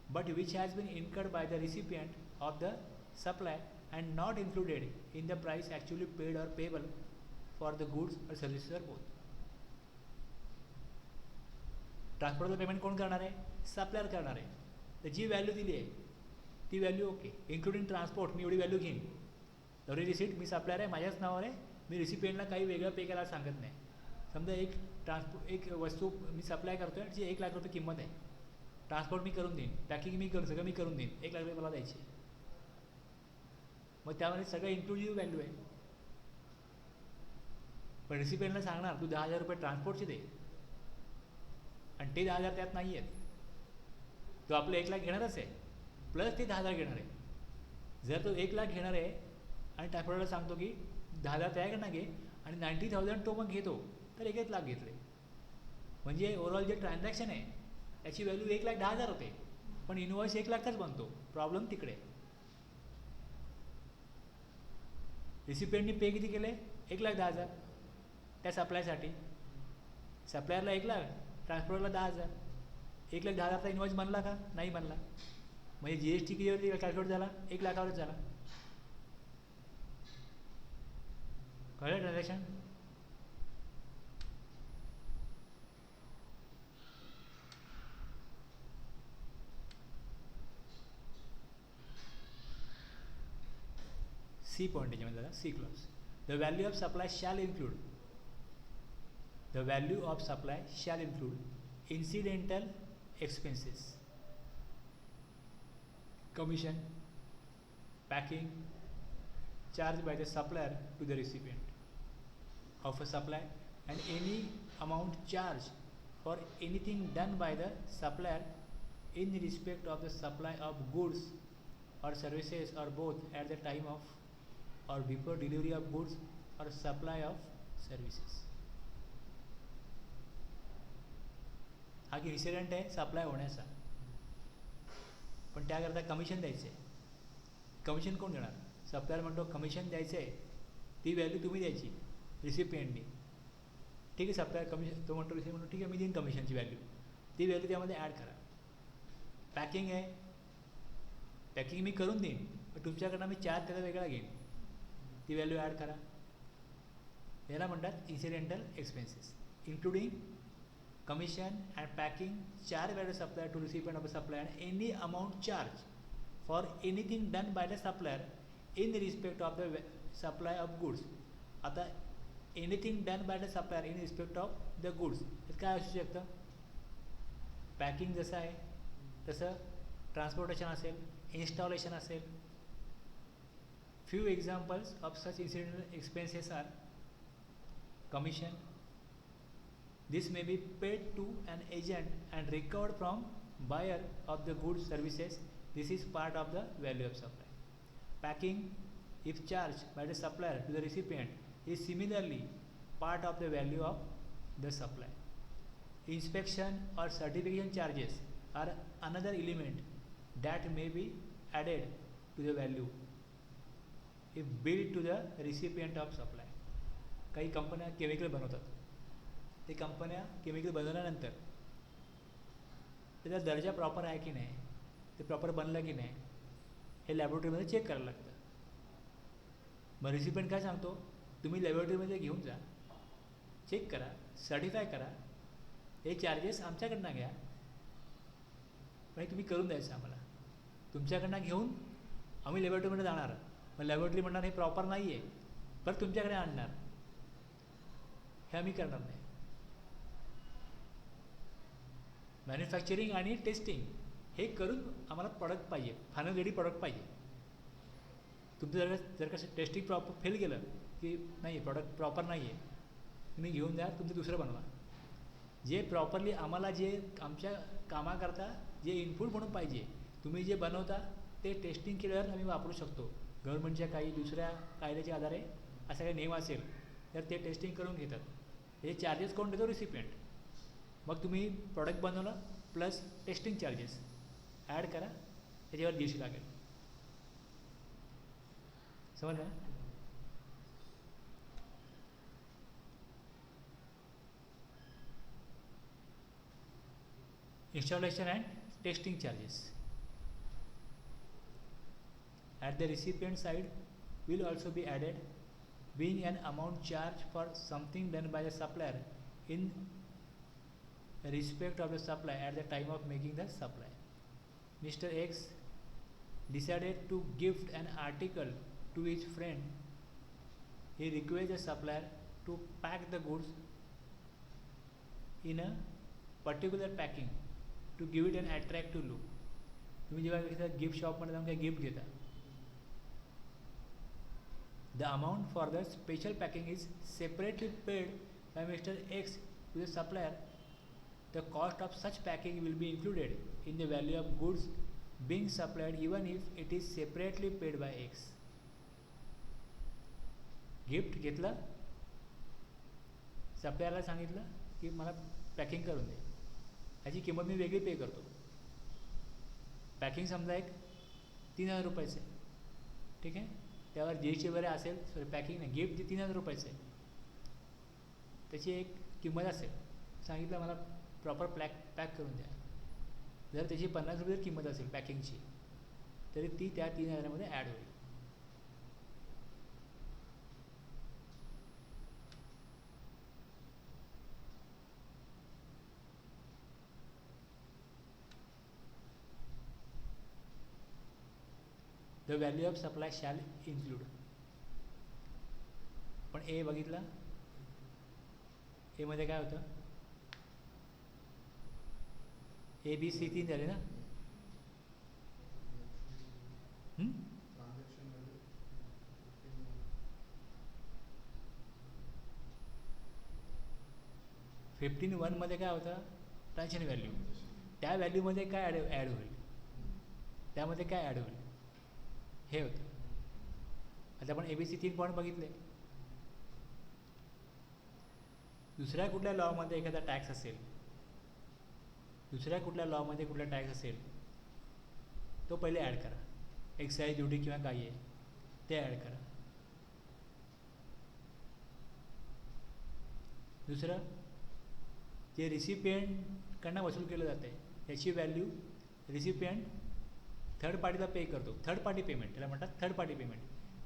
Speaker 1: but which has been incurred by the recipient of the supply and not included in the price actually paid or payable for the goods or services or both. ट्रान्सपोर्टचं payment कोण करणार आहे? Supplier करणार आहे. तर जी value दिली आहे ती व्हॅल्यू ओके, इन्क्लुडिंग ट्रान्सपोर्ट मी एवढी व्हॅल्यू घेईन. एवढी रिसिप्ट मी सप्लायर आहे, माझ्याच नावावर आहे, मी रिसिपियंटला काही वेगळं पे करायला सांगत नाही. समजा एक वस्तू मी सप्लाय करतो आहे जी 1 लाख रुपये किंमत आहे, ट्रान्सपोर्ट मी करून देईन, पॅकिंग मी करून सगळं मी करून देईन, 1 लाख रुपये मला द्यायचे. मग त्यामध्ये सगळं इन्क्लुडिव्ह व्हॅल्यू आहे. पण रिसिपियंटला सांगणार तू 10,000 रुपये ट्रान्सपोर्टचे दे, आणि ते 10,000 त्यात नाही आहेत. तो आपलं 1 लाख घेणारच आहे, प्लस ते 10,000 घेणार आहे. जर तो 1 लाख घेणार आहे आणि ट्रान्सपोर्टरला सांगतो की 10,000 त्याकडनं घे आणि 90,000 तो मग घेतो, तर 1 लाख घेतले. म्हणजे ओव्हरऑल जे ट्रान्झॅक्शन आहे त्याची व्हॅल्यू 1,10,000 होते, पण इनवॉइस 1 लाखच बनतो. प्रॉब्लेम तिकडे. रिसिपियंटनी पे किती केले? 1,10,000 त्या सप्लायसाठी. सप्लायरला 1 लाख, ट्रान्सपोर्टरला 10,000. 1,10,000चा इनवॉइस बनला का? नाही बनला. म्हणजे जी एस टी कितीवरती कॅल्क्युलेट झाला? 1 लाखावरच झाला. कळलं ट्रान्झॅक्शन? सी पॉईंट याच्यामध्ये झाला, C clause. The value of supply shall include, the value of supply shall include incidental expenses, commission, packing charged by the supplier to the recipient of a supply, and any amount charged for anything done by the supplier in respect of the supply of goods or services or both at the time of or before delivery of goods or supply of services. हा की incident आहे supply होण्याचा, पण त्याकरता commission द्यायचं आहे. Commission कोण देणार? सप्लायर म्हणतो कमिशन द्यायचं आहे, ती व्हॅल्यू तुम्ही द्यायची रिसिपियंटनी. ठीक आहे, सप्लायर कमिशन, तो म्हणतो रिसिपियंट म्हणतो ठीक आहे मी देईन कमिशनची व्हॅल्यू, ती व्हॅल्यू त्यामध्ये ॲड करा. पॅकिंग आहे, पॅकिंग मी करून देईन, पण तुमच्याकडनं मी चार्ज त्याचा वेगळा घेईन, ती व्हॅल्यू ॲड करा. याला म्हणतात incidental expenses, including commission and packing charged by the supplier to recipient of the supplier, and any amount charged for anything done by the supplier in respect of the supply of goods. आता anything done by the supplier in respect of the goods हे काय असू शकतं? Packing जसं आहे तसं transportation असेल, installation असेल. Few examples of such incidental expenses are commission. This may be paid to an agent and recovered from buyer of the goods services. This is part of the value of supply. Packing, if charged by the supplier to the recipient, is similarly part of the value of the supply. Inspection or certification charges are another element that may be added to the value if billed to the recipient of supply. काही कंपन्या chemical बनवतात, ते कंपन्या chemical बनवल्यानंतर त्याचा दर्जा proper आहे की नाही, ते प्रॉपर बनलं की नाही हे लॅबोरेटरीमध्ये चेक करायला लागतं. मग रिसिपियंट काय सांगतो, तुम्ही लॅबोरेटरीमध्ये घेऊन जा, चेक करा, सर्टिफाय करा, हे चार्जेस आमच्याकडनं घ्या, म्हणजे तुम्ही करून द्यायचं आम्हाला. तुमच्याकडनं घेऊन आम्ही लॅबोरेटरीमध्ये जाणार, मग लॅबोरेटरी म्हणणार हे प्रॉपर नाही आहे, परत तुमच्याकडे आणणार, हे आम्ही करणार नाही. मॅन्युफॅक्चरिंग आणि टेस्टिंग हे करून आम्हाला प्रॉडक्ट पाहिजे, फायनल रेडी प्रॉडक्ट पाहिजे. तुमचं जर कसं टेस्टिंग प्रॉपर फेल गेलं की नाही प्रॉडक्ट प्रॉपर नाही आहे, तुम्ही घेऊन द्या, तुमचं दुसरं बनवा. जे प्रॉपरली आम्हाला जे आमच्या कामाकरता जे इनपुट म्हणून पाहिजे, तुम्ही जे बनवता ते टेस्टिंग केल्यावर आम्ही वापरू शकतो. गव्हर्नमेंटच्या काही दुसऱ्या कायद्याच्या आधारे असा काही नियम असेल तर ते टेस्टिंग करून घेतात. हे चार्जेस कोण देतो? रिसिपियंट. मग तुम्ही प्रॉडक्ट बनवलं प्लस टेस्टिंग चार्जेस ॲड करा, त्याच्यावर जी लागेल. समजलं ना? Installation and testing charges. At the recipient side will also be added, being an amount charged for something done by the supplier in respect of the supply at the time of making the supply. Mr. X decided to gift an article to his friend. He requests the supplier to pack the goods in a particular packing to give it an attractive look. तुम्ही जेव्हा एखाद्या gift शॉपमध्ये जाऊन काही gift घेता, the amount for the special packing is separately paid by Mr. X to the supplier. The cost of such packing will be included in the value of goods being supplied even if it is separately paid by X. Gift घेतलं, सप्लायरला सांगितलं की मला packing करून दे, ह्याची किंमत मी वेगळी पे करतो. Packing समजा एक 3,000 रुपयाचं आहे, ठीक आहे, त्यावर GST वगैरे असेल, सॉरी पॅकिंग नाही, गिफ्ट 3,000 रुपयाचं आहे, त्याची एक किंमत असेल, सांगितलं मला प्रॉपर पॅक करून द्या. जर त्याची 50 रुपये किंमत असेल पॅकिंगची, तरी ती त्या 3,000 मध्ये ॲड होईल. The value of supply shall include. पण ए बघितला, ए मध्ये काय होतं, ABC 3 झाले ना. 15(1) मध्ये काय होतं, ट्रान्झॅक्शन व्हॅल्यू. त्या व्हॅल्यूमध्ये काय ॲड होईल, त्यामध्ये काय ॲड होईल हे होतं. आता आपण ABC 3 पॉईंट बघितले. दुसऱ्या कुठल्या लॉमध्ये एखादा टॅक्स असेल, दुसऱ्या कुठल्या लॉमध्ये कुठला टॅक्स असेल, तो पहिले ॲड करा. एक्साईज ड्युटी किंवा काही आहे ते ॲड करा. दुसरं, जे रिसिपियंटकडनं वसूल केलं जातं आहे त्याची व्हॅल्यू रिसिपियंट थर्ड पार्टीला पे करतो. थर्ड पार्टी पेमेंट त्याला म्हणतात, थर्ड पार्टी पेमेंट.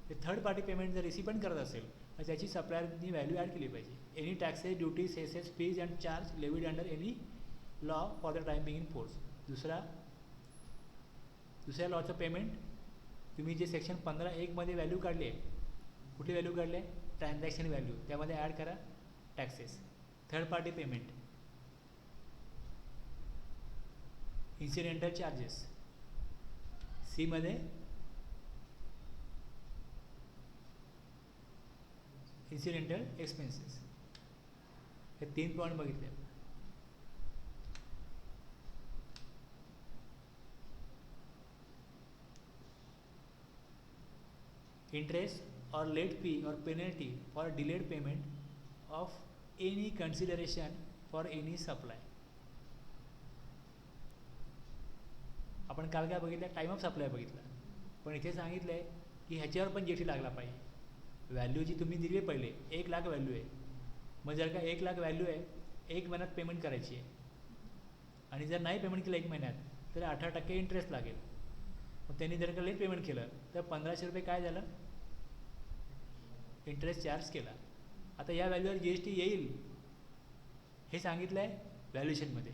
Speaker 1: ते थर्ड पार्टी पेमेंट जर रिसिपियंट करत असेल तर त्याची सप्लायरनी व्हॅल्यू ॲड केली पाहिजे. Any taxes, duties, सेसेस, fees and charge levied under any law for the time being in force. दुसऱ्या लॉचं पेमेंट तुम्ही जे सेक्शन 15(1) मध्ये व्हॅल्यू काढली आहे, कुठली व्हॅल्यू काढली आहे, ट्रान्झॅक्शन व्हॅल्यू, त्यामध्ये ॲड करा taxes. Third party payment, incidental charges, C मध्ये इन्सिडेंटल एक्सपेन्सेस. हे 3 पॉईंट बघितले. इंटरेस्ट और लेट फी और penalty for delayed payment of any consideration for any supply. आपण काल काय बघितलं, टाईम ऑफ सप्लाय बघितला, पण इथे सांगितलं आहे की ह्याच्यावर पण GST लागला पाहिजे. व्हॅल्यू जी तुम्ही दिली पहिले 1 लाख व्हॅल्यू आहे, मग जर का 1 लाख व्हॅल्यू आहे, 1 महिन्यात पेमेंट करायची आहे, आणि जर नाही पेमेंट केलं 1 महिन्यात तर 18% इंटरेस्ट लागेल. मग त्यांनी जर का लेट पेमेंट केलं तर 1,500 रुपये काय झालं, इंटरेस्ट चार्ज केला. आता या व्हॅल्यूवर GST येईल हे सांगितलं आहे व्हॅल्युएशनमध्ये,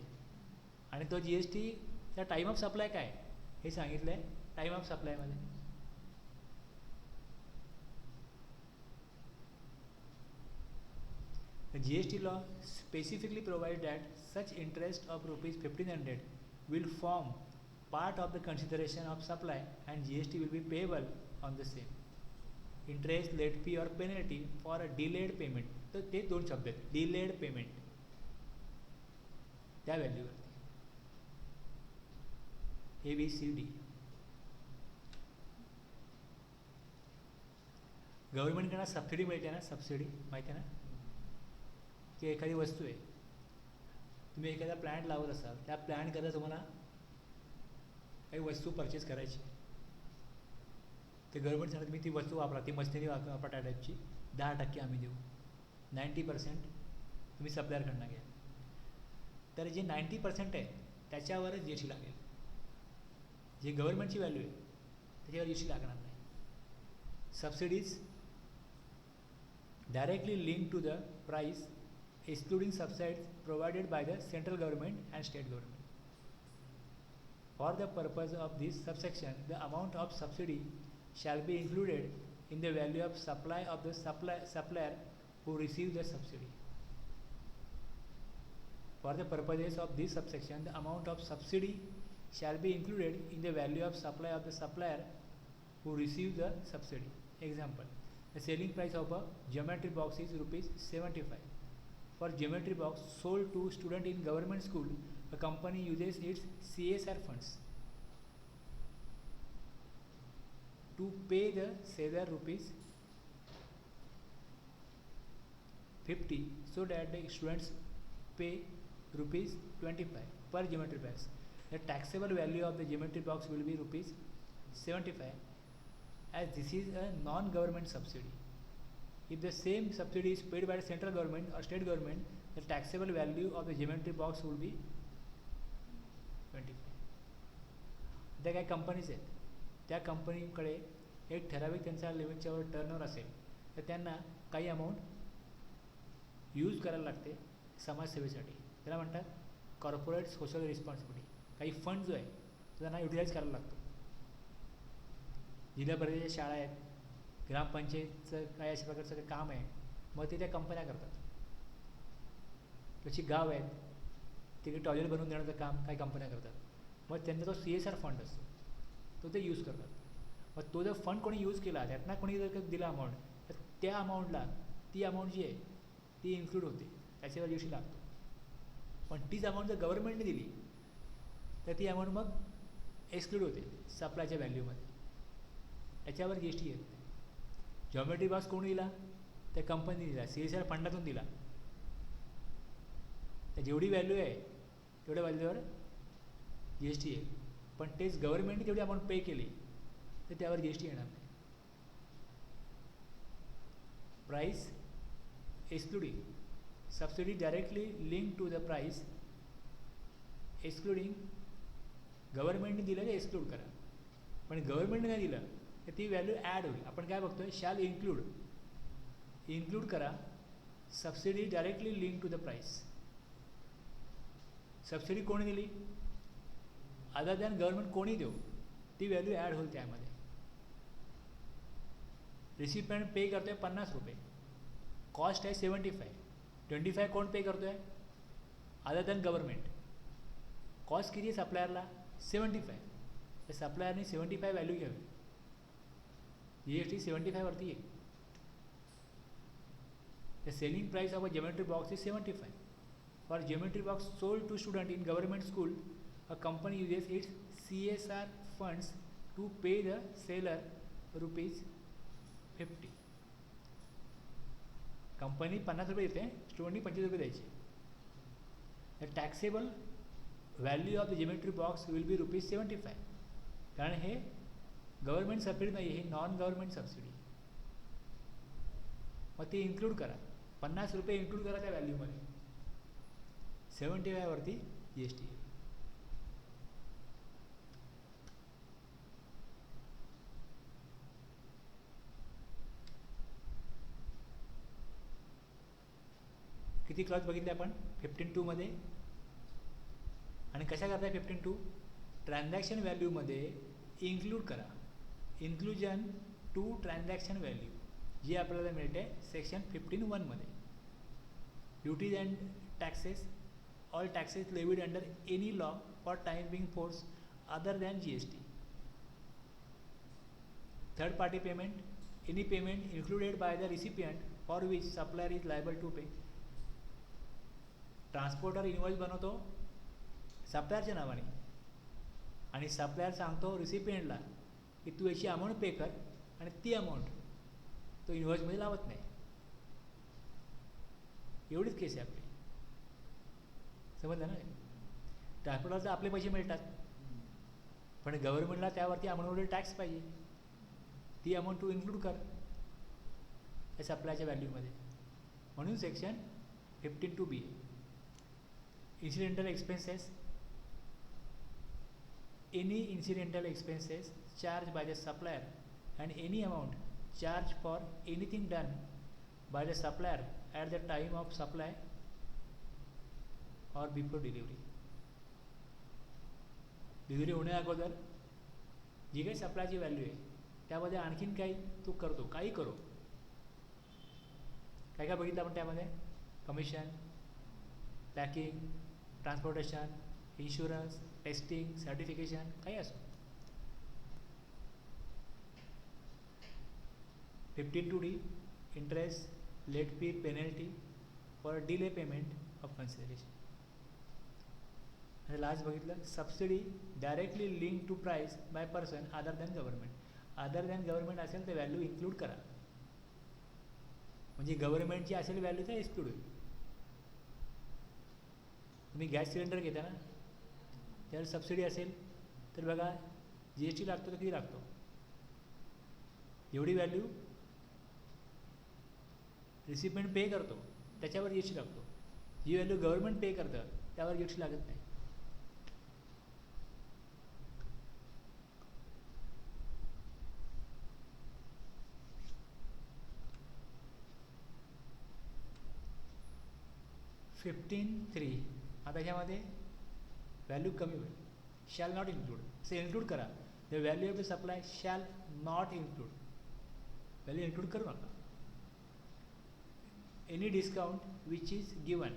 Speaker 1: आणि तो GST त्या टाईम ऑफ सप्लाय काय हे सांगितलं आहे टाईम ऑफ सप्लायमध्ये. The GST law specifically provides that such interest of ₹1,500 will form part of the consideration of supply and GST will be payable on the same. Interest, late fee or penalty for a delayed payment. तर ते 2 शब्द आहेत, delayed payment, त्या व्हॅल्यूवरती. ABCD. गव्हर्नमेंटकडनं subsidy मिळते ना, subsidy माहिती आहे ना, की एखादी वस्तू आहे, तुम्ही एखादा प्लॅन्ट लावत असाल, त्या प्लॅन्ट करता तुम्हाला काही वस्तू परचेस करायची, ते गव्हर्नमेंट सांगतं तुम्ही ती वस्तू वापरा, ती मशिनरी वापरा टाटाची, 10% आम्ही देऊ, 90% तुम्ही सप्लायरकडनं घ्या. तर जे 90% आहे त्याच्यावरच GST लागेल. जी गव्हर्नमेंटची व्हॅल्यू आहे त्याच्यावर GST लागणार नाही. subsidies directly linked to the price, excluding subsidies provided by the central government and state government. For the purpose of this subsection, the amount of subsidy shall be included in the value of supply of the supplier who receives the subsidy. For the purposes of this subsection, the amount of subsidy shall be included in the value of supply of the supplier who receives the subsidy. Example, the selling price of a geometry box is rupees 75. For geometry box sold to student in government school, the company uses its CSR funds to pay the seller rupees 50 so that the students pay rupees 25 per geometry box. The taxable value of the geometry box will be rupees 75, as this is a non-government subsidy. If the same subsidy is paid by the central government or state government, the taxable value of the geometry box will be 25. त्या काही companies आहेत, त्या कंपनीकडे एक ठराविक त्यांचा लिमिटच्या वर turnover असेल तर त्यांना काही अमाऊंट यूज करायला लागते समाजसेवेसाठी. त्याला म्हणतात कॉर्पोरेट सोशल रिस्पॉन्सिबिलिटी. काही फंड जो आहे तो त्यांना युटिलाइज करायला लागतो. जिल्हा परिषदेच्या शाळा आहेत, ग्रामपंचायतचं काही अशा प्रकारचं काही काम आहे, मग ते त्या कंपन्या करतात. तशी गाव आहेत, तिकडे टॉयलेट बनवून देण्याचं काम काही कंपन्या करतात. मग त्यांचा जो CSR फंड असतो तो ते यूज करतात. मग तो जर फंड कोणी यूज केला, त्यातनं कोणी जर दिला अमाऊंट, तर त्या अमाऊंटला ती अमाऊंट जी आहे ती इन्क्लूड होते, त्याच्यावर GST लागतो. पण तीच अमाऊंट जर गव्हर्नमेंटने दिली तर ती अमाऊंट मग एक्सक्लूड होते सप्लायच्या व्हॅल्यूमध्ये, त्याच्यावर GST येत नाही. जॉमेट्री बॉक्स कोणी दिला? त्या कंपनीने दिला, CSR फंडातून दिला. तर जेवढी व्हॅल्यू आहे तेवढ्या व्हॅल्यूवर GST येईल. पण तेच गव्हर्नमेंटने जेवढी अमाऊंट पे केली तर त्यावर GST येणार नाही. Price excluding subsidy directly link to the price, excluding गव्हर्नमेंटने दिलं ते एक्सक्लूड करा. पण गव्हर्नमेंटने नाही दिलं तर ती व्हॅल्यू ॲड होईल. आपण काय बघतोय, शॅल इन्क्लूड करा subsidy directly link to the price. Subsidy कोणी दिली, अदर दॅन गव्हर्नमेंट कोणी देऊ, ती व्हॅल्यू ॲड होईल त्यामध्ये. रिसिपियंट पे करतोय 50 रुपये, कॉस्ट आहे 75. 25 कोण पे करतोय, अदर दॅन गव्हर्नमेंट. कॉस्ट किती आहे सप्लायरला, 75. तर सप्लायरने 75 व्हॅल्यू घ्यावी, GST 75 वरती येईल. The selling price of a geometry box is 75. For geometry box sold to student in government school, a company uses its CSR funds to pay the seller rupees 50. Company 50 रुपये देते, स्टुडंटनी 25 रुपये द्यायचे. The taxable value of the geometry box will be rupees 75. कारण हे government subsidy नाही, हे non government subsidy. मग ते इन्क्लूड करा, 50 रुपये इन्क्लूड करा त्या व्हॅल्यूमध्ये. 75 वरती GST. किती क्लॉज बघितले आपण 15(2) मध्ये. आणि कशा करताय 15(2)? ट्रान्झॅक्शन व्हॅल्यूमध्ये इन्क्लूड करा. इन्क्लुजन टू ट्रान्झॅक्शन व्हॅल्यू जी आपल्याला मिळते सेक्शन 15(1) मध्ये. Duties and taxes, all taxes levied under any law for time being force other than GST. Third party payment, any payment included by the recipient for which supplier is liable to pay. Transporter invoice बनवतो सप्लायरच्या नावाने आणि supplier सांगतो रिसिपियंटला की तू याची amount पे कर, आणि ती अमाऊंट तो इनवॉइसमध्ये लावत नाही. एवढीच केस आहे आपली, समजलं ना. ट्रान्सपोर्टरचे आपले पैसे मिळतात, पण गव्हर्नमेंटला त्यावरती अमाऊंटवर टॅक्स पाहिजे. ती अमाऊंट तू इन्क्लूड कर या सप्लायच्या व्हॅल्यूमध्ये. म्हणून section 15(2)(b. Incidental expenses, any incidental expenses charged by the supplier and any amount charge for anything done by the supplier at the time of supply और बिफोर डिलिव्हरी. डिलिव्हरी होण्या अगोदर जी काही सप्लायची value आहे त्यामध्ये आणखीन काही तो करतो, काही करो. काय काय बघितलं आपण त्यामध्ये? Commission, packing, transportation, insurance, testing, certification, काही असो. 15(2)D interest, late fee, penalty for delay payment of consideration. आणि लास्ट बघितलं subsidy directly link to price by person other than government. Other than government असेल तर व्हॅल्यू इन्क्लूड करा. म्हणजे गव्हर्नमेंटची असेल value तर एक्सक्लूड होईल. तुम्ही गॅस सिलेंडर घेता ना, त्यावर सबसिडी असेल तर बघा GST लागतो तर किती लागतो. एवढी व्हॅल्यू रिसिपेंट पे करतो त्याच्यावर GST लागतो. जी व्हॅल्यू गव्हर्नमेंट पे करतं त्यावर GST लागत नाही. (15)(3) आता ह्यामध्ये व्हॅल्यू कमी होईल. शॅल नॉट इन्क्लूड असे इन्क्लूड करा. The value of the supply shall not include. Value include करू नका. Any discount which is given.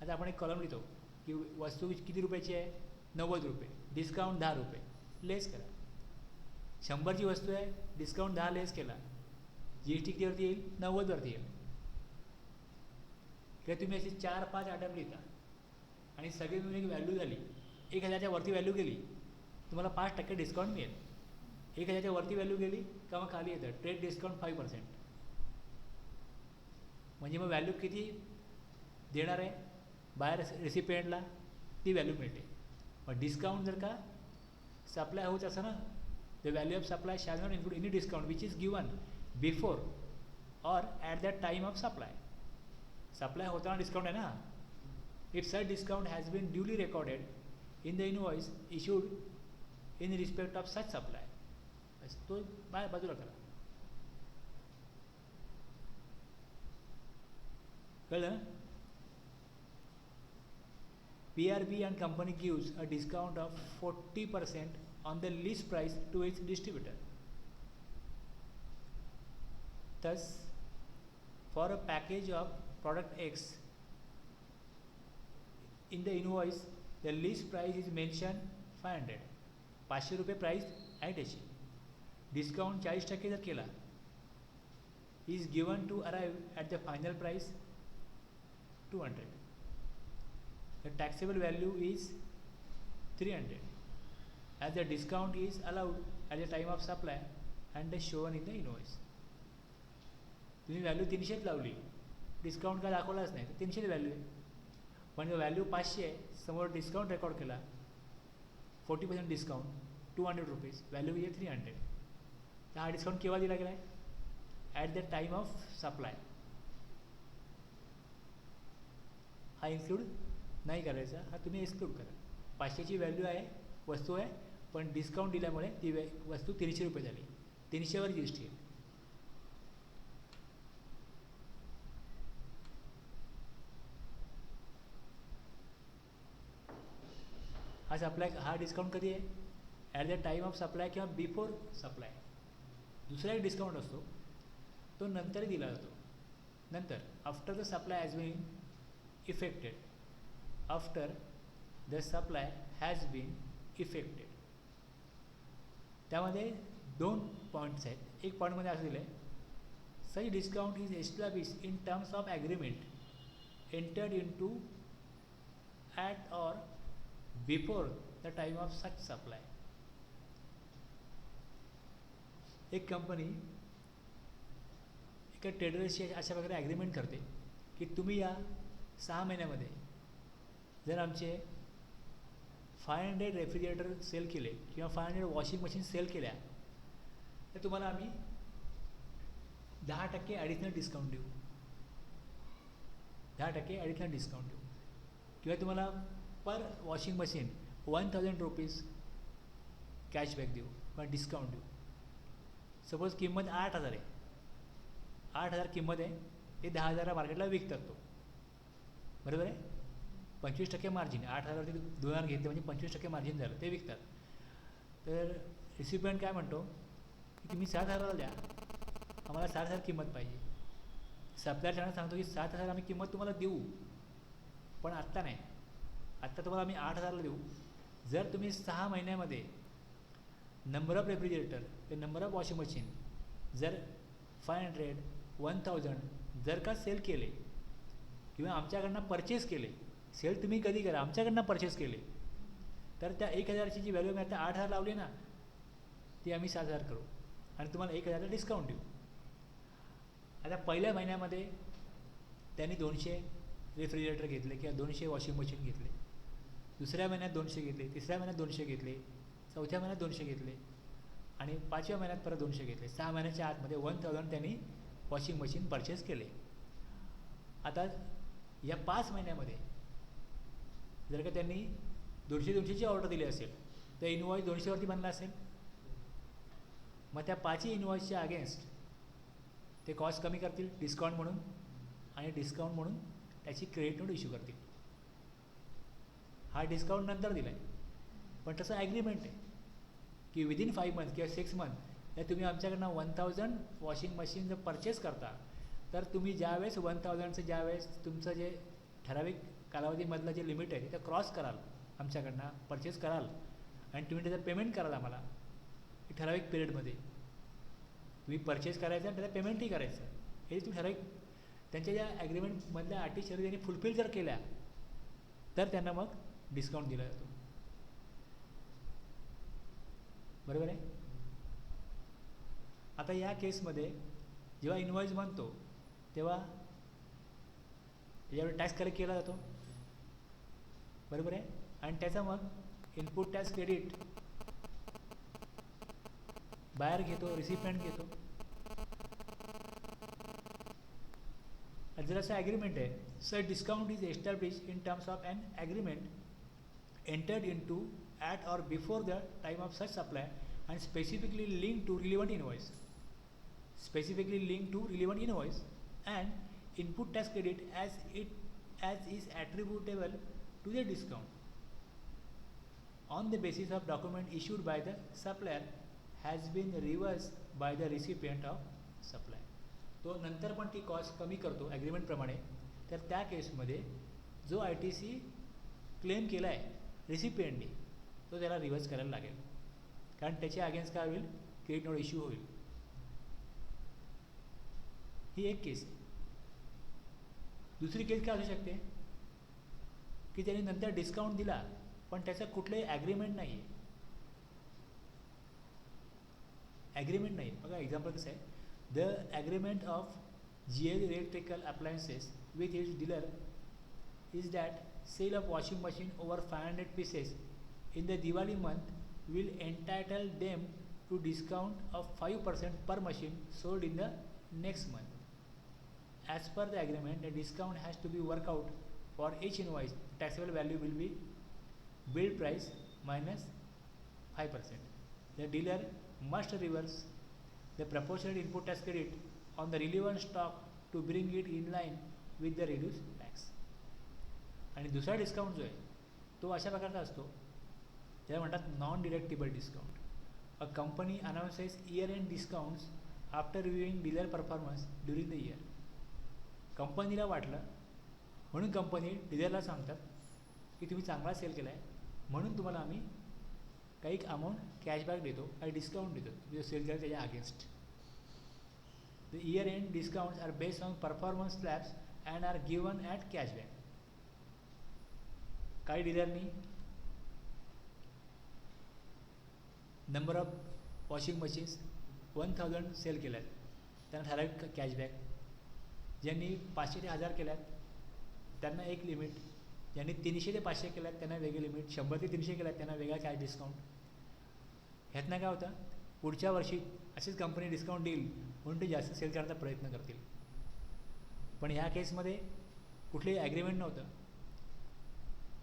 Speaker 1: आता आपण एक कॉलम लिहितो की वस्तू किती रुपयाची आहे, 90 रुपये, डिस्काउंट 10 रुपये, लेस करा. 100ची वस्तू आहे, डिस्काउंट 10 लेस केला, GST कितीवरती येईल, 90वरती येईल. किंवा तुम्ही असे 4-5 आयटम लिहिता आणि सगळी मिळून एक व्हॅल्यू झाली 1000च्या वरती व्हॅल्यू गेली, तुम्हाला 5% डिस्काउंट मिळेल. 1000च्या वरती व्हॅल्यू गेली का मग खाली येतं ट्रेड डिस्काउंट 5%. म्हणजे मग व्हॅल्यू किती देणार आहे बाहेर रेसिपिएंटला, ती व्हॅल्यू मिळते. मग डिस्काउंट जर का सप्लाय होत असं ना, the value of supply shall not include any discount which is given before or at the time of supply. Supply होताना डिस्काउंट आहे ना. If such discount has been duly recorded in the invoice issued in respect of such supply. तो बाजूला करा. कळलं? PRB and company gives a discount of 40% on the list price to its distributor. Thus, for a package of product X, in the invoice, the list price is mentioned 500. 500 रुपये price आहे त्याची. Discount 40% जर केला, is given to arrive at the final price 200. The taxable value is 300 as the discount is allowed at the time of supply and is shown in the invoice. तुम्ही value 300 लावली, discount का दाखवलाच नाही तर 300 value आहे. पण value 500 आहे, समोर discount record केला 40% डिस्काउंट 200 रुपीज, व्हॅल्यू आहे 300. तर हा डिस्काउंट केव्हा दिला गेला आहे? At the time of supply. हा इन्क्लूड नाही करायचा, हा तुम्ही एक्सक्लूड करा. 500ची व्हॅल्यू आहे, वस्तू आहे, पण डिस्काउंट दिल्यामुळे ती वस्तू 300 रुपये झाली. 300वर GST येईल. हा सप्लाय, हा डिस्काउंट कधी आहे? At the time of supply किंवा बिफोर सप्लाय. दुसरा एक डिस्काउंट असतो तो नंतर दिला जातो. नंतर after the supply has been effected. After the supply has been effected. त्यामध्ये 2 पॉईंट्स आहेत. एक पॉईंटमध्ये असं दिलं आहे, such discount is establish in terms of agreement entered into at or before the time of such supply. एक company एका ट्रेडर्सशी अशा प्रकारे ॲग्रीमेंट करते की तुम्ही या 6 महिन्यामध्ये जर आमचे 500 रेफ्रिजरेटर सेल केले किंवा 500 वॉशिंग मशीन सेल केल्या तर तुम्हाला आम्ही 10% ॲडिशनल डिस्काउंट देऊ. 10% ॲडिशनल डिस्काउंट देऊ. किंवा तुम्हाला पर वॉशिंग मशीन 1000 रुपीज कॅशबॅक देऊ किंवा डिस्काउंट देऊ. सपोज किंमत 8,000 आहे, 8,000 किंमत आहे, ते 10,000 मार्केटला विकतात तो, बरोबर आहे. 25% मार्जिन, 8,000वरती 2,000 घेतले म्हणजे 25% मार्जिन झालं, ते विकतात. तर रिसिपियंट काय म्हणतो की तुम्ही 7,000 द्या, आम्हाला 7,000 किंमत पाहिजे. सप्लायर त्यांना सांगतो की 7,000 आम्ही किंमत तुम्हाला देऊ, पण आत्ता नाही, आत्ता तुम्हाला आम्ही 8,000ला देऊ. जर तुम्ही 6 महिन्यामध्ये नंबर ऑफ रेफ्रिजरेटर ते नंबर ऑफ वॉशिंग मशीन जर 500, 1,000 जर का सेल केले किंवा आमच्याकडनं परचेस केले, सेल तुम्ही कधी करा, आमच्याकडनं परचेस केले, तर त्या 1,000ची जी व्हॅल्यू मी आता 8,000 लावली ना, ती आम्ही 7,000 करू आणि तुम्हाला 1,000ला डिस्काउंट देऊ. आता पहिल्या महिन्यामध्ये त्यांनी 200 रेफ्रिजरेटर घेतले किंवा 200 वॉशिंग मशीन घेतले, दुसऱ्या महिन्यात 200 घेतले, तिसऱ्या महिन्यात 200 घेतले, चौथ्या महिन्यात 200 घेतले आणि 5व्या महिन्यात परत 200 घेतले. 6 महिन्याच्या आतमध्ये 1,000 त्यांनी वॉशिंग मशीन परचेस केले. आता या 5 महिन्यामध्ये जर का त्यांनी 200-200ची ऑर्डर दिली असेल तर इनवॉइस 200वरती बनला असेल. मग त्या 5ही इनवॉइसच्या अगेन्स्ट ते कॉस्ट कमी करतील डिस्काउंट म्हणून आणि डिस्काउंट म्हणून त्याची क्रेडिट नोट इश्यू करतील. हा डिस्काउंट नंतर दिला आहे, पण तसं ॲग्रीमेंट आहे की विदिन 5 मंथ किंवा 6 मंथ जर तुम्ही आमच्याकडनं 1,000 वॉशिंग मशीन जर परचेस करता, तर तुम्ही ज्यावेळेस 1,000चं ज्यावेळेस तुमचं जे ठराविक कालावधीमधलं जे लिमिट आहे ते क्रॉस कराल, आमच्याकडनं परचेस कराल आणि तुम्ही त्याचं पेमेंट कराल आम्हाला ठराविक पिरियडमध्ये, तुम्ही परचेस करायचं आणि त्याचं पेमेंटही करायचं, हे तुम्ही ठराविक त्यांच्या ज्या ॲग्रीमेंटमधल्या अटी शर्ती त्यांनी फुलफिल जर केल्या तर त्यांना मग डिस्काउंट दिला जातो, बरोबर आहे. आता या केसमध्ये जेव्हा इनवॉइस बनतो तेव्हा याच्यावर टॅक्स कलेक्ट केला जातो, बरोबर आहे. आणि त्याचा मग इनपुट टॅक्स क्रेडिट बायर घेतो, रिसिपियंट घेतो. जर असं ॲग्रीमेंट आहे, sir discount is establish in terms of an agreement entered into at or before the time of such supply and specifically linked to relevant invoice, and input tax credit as is attributable to the discount on the basis of document issued by the supplier has been reversed by the recipient of supply. तो नंतर पण ती cost कमी करतो agreement प्रमाणे. तर त्या केसमध्ये जो ITC क्लेम केला आहे रिसिपियंटनी तो त्याला रिव्हर्स करायला लागेल, कारण त्याच्या अगेन्स्ट काय होईल, क्रेडिट नोट इश्यू होईल. ही एक केस आहे. दुसरी केस काय असू शकते की त्यांनी नंतर डिस्काउंट दिला पण त्याचं कुठलंही ॲग्रीमेंट नाही आहे, ॲग्रीमेंट नाही. बघा एक्झाम्पल कसं आहे, the agreement of GL electrical appliances with its dealer is that sale of washing machine over 500 pieces in the Diwali month will entitle them to discount of 5% per machine sold in the next month. As per the agreement, the discount has to be worked out for each invoice. Taxable value will be bill price minus 5%. The dealer must reverse the proportionate input tax credit on the relevant stock to bring it in line with the reduced tax. आणि दुसरा discount जो आहे तो अशा प्रकारचा असतो त्याला म्हणतात non deductible discount. A company announces year end discounts after reviewing dealer performance during the year. कंपनीला वाटलं म्हणून कंपनी डीलरला सांगतात की तुम्ही चांगला सेल केला आहे म्हणून तुम्हाला आम्ही काही अमाऊंट कॅशबॅक देतो, काही डिस्काउंट देतो जो सेल केला त्याच्या against. The year end discounts are based on performance slabs and are given at cashback. काही डीलरनी number of washing machines 1,000 sale केल्यात त्यांना ठराविक कॅशबॅक, ज्यांनी 500 ते 1,000 केल्यात त्यांना एक लिमिट, ज्यांनी 300 ते 500 केल्यात त्यांना वेगळी लिमिट, 100 ते 300 केल्यात त्यांना वेगळा कॅश डिस्काउंट. ह्यातनं काय होतं, पुढच्या वर्षी अशीच कंपनी डिस्काउंट देईल म्हणून ते जास्त सेल करण्याचा प्रयत्न करतील. पण ह्या केसमध्ये कुठलेही ॲग्रीमेंट नव्हतं.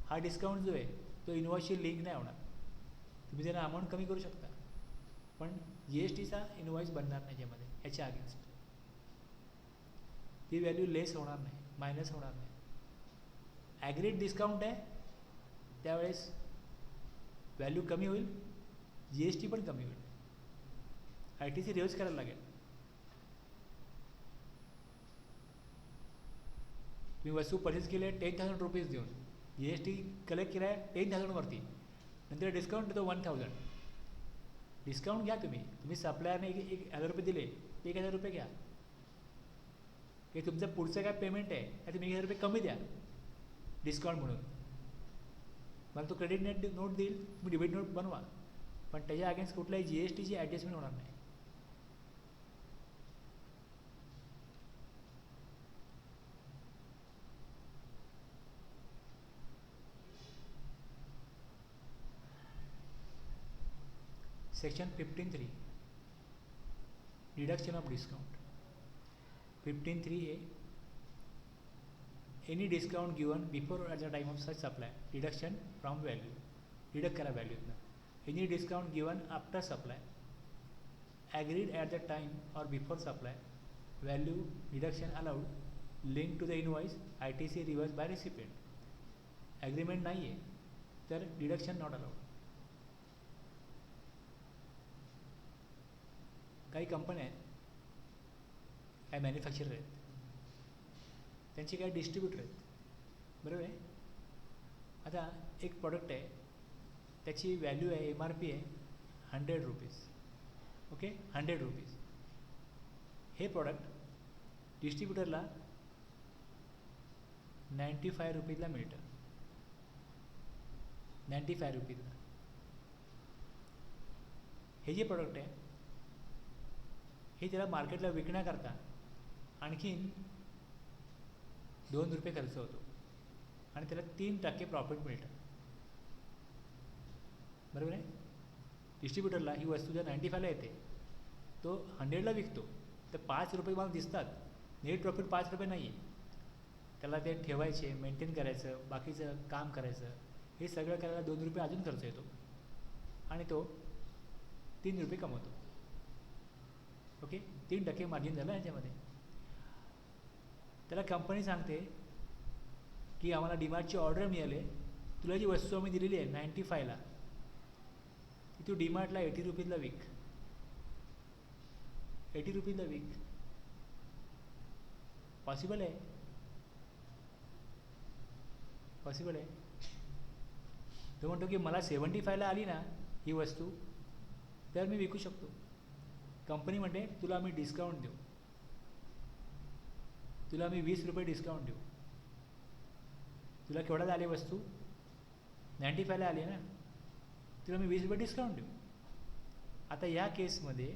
Speaker 1: हा डिस्काउंट जो आहे तो इनवॉइसशी लिंक नाही होणार. तुम्ही त्यांना अमाऊंट कमी करू शकता पण जी एस टीचा इनवॉइस बनणार नाही याच्यामध्ये, याच्या अगेन्स्ट ती व्हॅल्यू लेस होणार नाही, मायनस होणार नाही. ॲग्रीड डिस्काउंट आहे त्यावेळेस व्हॅल्यू कमी होईल, जी एस टी पण कमी होईल, आय टी सी रिव्हर्स करायला लागेल. तुम्ही वस्तू परचेस केली आहे 10,000 रुपीज देऊन, जी एस टी कलेक्ट केला आहे 10,000 वरती, नंतर डिस्काउंट देतो 1,000. डिस्काउंट घ्या तुम्ही सप्लायरने 1,000 रुपये दिले, 1,000 रुपये घ्या. की तुमचं पुढचं काय पेमेंट आहे त्या तुम्ही 1,000 रुपये कमी द्या डिस्काउंट म्हणून. मला तो क्रेडिट नोट देईल, तुम्ही डेबिट नोट बनवा, पण त्याच्या अगेन्स्ट कुठल्याही जी एस टीची ॲडजस्टमेंट होणार नाही. Section 15(3) deduction of discount. 15(3) any discount given before at the time of such supply, deduction from value, deduct करा व्हॅल्यूतनं. Any discount given after supply, agreed at the time or before supply, value deduction allowed, link to the invoice, I T C reverse by recipient. Agreement नाही आहे तर deduction not allowed. काही कंपन्या आहेत, काही manufacturer आहेत, त्यांचे काही डिस्ट्रीब्युटर आहेत, बरोबर आहे. आता एक प्रॉडक्ट आहे त्याची व्हॅल्यू आहे, एम आर पी आहे 100 रुपीज, ओके, 100 रुपीज. हे प्रॉडक्ट डिस्ट्रीब्युटरला 95 रुपीजला मिळतं, 95 रुपीजला. हे जे प्रॉडक्ट आहे हे त्याला मार्केटला विकण्याकरता आणखीन 2 रुपये खर्च होतो आणि त्याला 3% प्रॉफिट मिळतं, बरोबर आहे. डिस्ट्रीब्युटरला ही वस्तू जर 95ला येते, तो 100ला विकतो, तर 5 रुपये मला दिसतात, नेट प्रॉफिट 5 रुपये नाही आहे. त्याला ते ठेवायचे, मेंटेन करायचं, बाकीचं काम करायचं, हे सगळं करायला 2 रुपये अजून खर्च येतो आणि तो 3 रुपये कमवतो, ओके. 3% मार्जिन झालं याच्यामध्ये. त्याला कंपनी सांगते की आम्हाला डीमार्टची ऑर्डर मिळाली, तुला जी वस्तू आम्ही दिलेली आहे 95ला, ती तू डीमार्टला 80 रुपीजला विक, 80 रुपीजला विक. पॉसिबल आहे, पॉसिबल आहे. तो म्हणतो की मला 75ला आली ना ही वस्तू तर मी विकू शकतो. कंपनी म्हणते तुला आम्ही डिस्काउंट देऊ, तुला आम्ही 20 रुपये डिस्काउंट देऊ. तुला केवढ्याला आली वस्तू, 95ला आली ना, तुला मी 20 रुपये डिस्काउंट देऊ. आता या केसमध्ये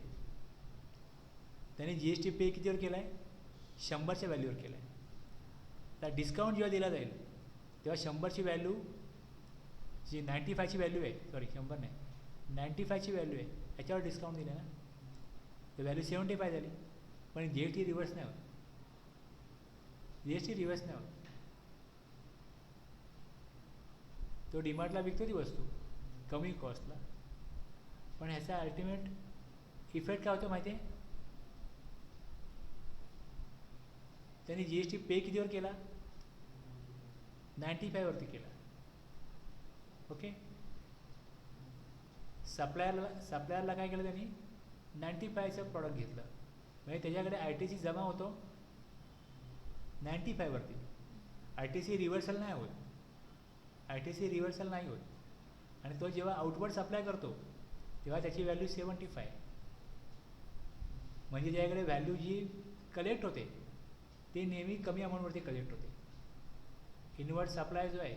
Speaker 1: त्याने जी एस टी पे कितीवर केला आहे, 100च्या व्हॅल्यूवर केला आहे. तर डिस्काउंट जेव्हा दिला जाईल तेव्हा 100ची व्हॅल्यू जी 95ची व्हॅल्यू आहे, सॉरी 100 नाही, 95ची व्हॅल्यू आहे याच्यावर डिस्काउंट दिला ना, तर व्हॅल्यू 75 झाली. पण जी एस टी रिव्हर्स नाही होत, जी एस टी रिव्हर्स नाही होत. तो डीमार्टला विकतो ती वस्तू कमी कॉस्टला, पण ह्याचा अल्टिमेट इफेक्ट काय होतो माहिती आहे. त्यांनी जी एस टी पे कितीवर केला, 95 वरती केला, ओके. सप्लायरला काय केलं त्यांनी, 95चं प्रॉडक्ट घेतलं, म्हणजे त्याच्याकडे आय टी सी जमा होतो 95 वरती. आय टी सी रिव्हर्सल नाही होत, आय टी सी रिव्हर्सल नाही होत. आणि तो जेव्हा आउटवर्ड सप्लाय करतो तेव्हा त्याची व्हॅल्यू 75, म्हणजे ज्याकडे व्हॅल्यू जी कलेक्ट होते ते नेहमी कमी अमाऊंटवरती कलेक्ट होते. इनवर्ड सप्लाय जो आहे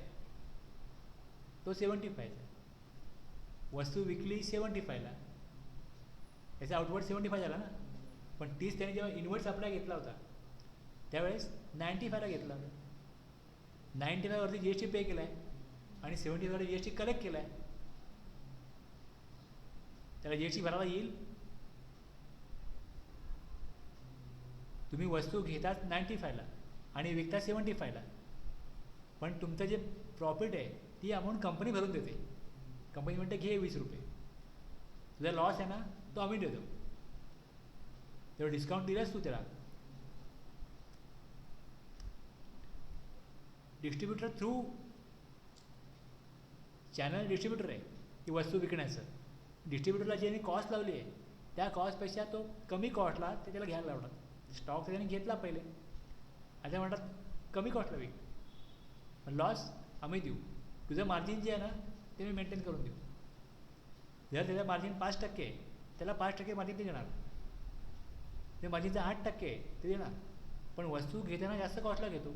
Speaker 1: तो 75चा, वस्तू विकली 75ला, याचा आउटवर्ड 75 झाला ना, पण तीच त्याने जेव्हा इनवर्ड सप्लाय घेतला होता त्यावेळेस 95ला घेतला होता. 95 वरती जी एस टी पे केला आहे आणि 75 वरती जी एस टी कलेक्ट केला आहे. त्याला जी एस टी भरायला येईल. तुम्ही वस्तू घेतात 95ला आणि विकता 75ला, पण तुमचं जे प्रॉफिट आहे ती अमाऊंट कंपनी भरून देते. कंपनी म्हणते घे 20 रुपये, तुझा लॉस आहे ना तो आम्ही देतो. तेव्हा डिस्काउंट दिलास तू त्याला. डिस्ट्रीब्युटर थ्रू चॅनल डिस्ट्रीब्युटर आहे ती वस्तू विकण्याचं. डिस्ट्रीब्युटरला ज्याने कॉस्ट लावली आहे त्या कॉस्टपेक्षा तो कमी कॉस्टला ते त्याला घ्यायला लावतात. स्टॉक त्याने घेतला पहिले, आता म्हणतात कमी कॉस्टला विक, पण लॉस आम्ही देऊ. तुझं मार्जिन जे आहे ना ते मी मेंटेन करून देऊ. जर त्याचं मार्जिन 5% आहे त्याला 5% मार्जिन ते देणार. ते मार्जिनचं 8% आहे ते देणार. पण वस्तू घेताना जास्त कॉस्टला घेतो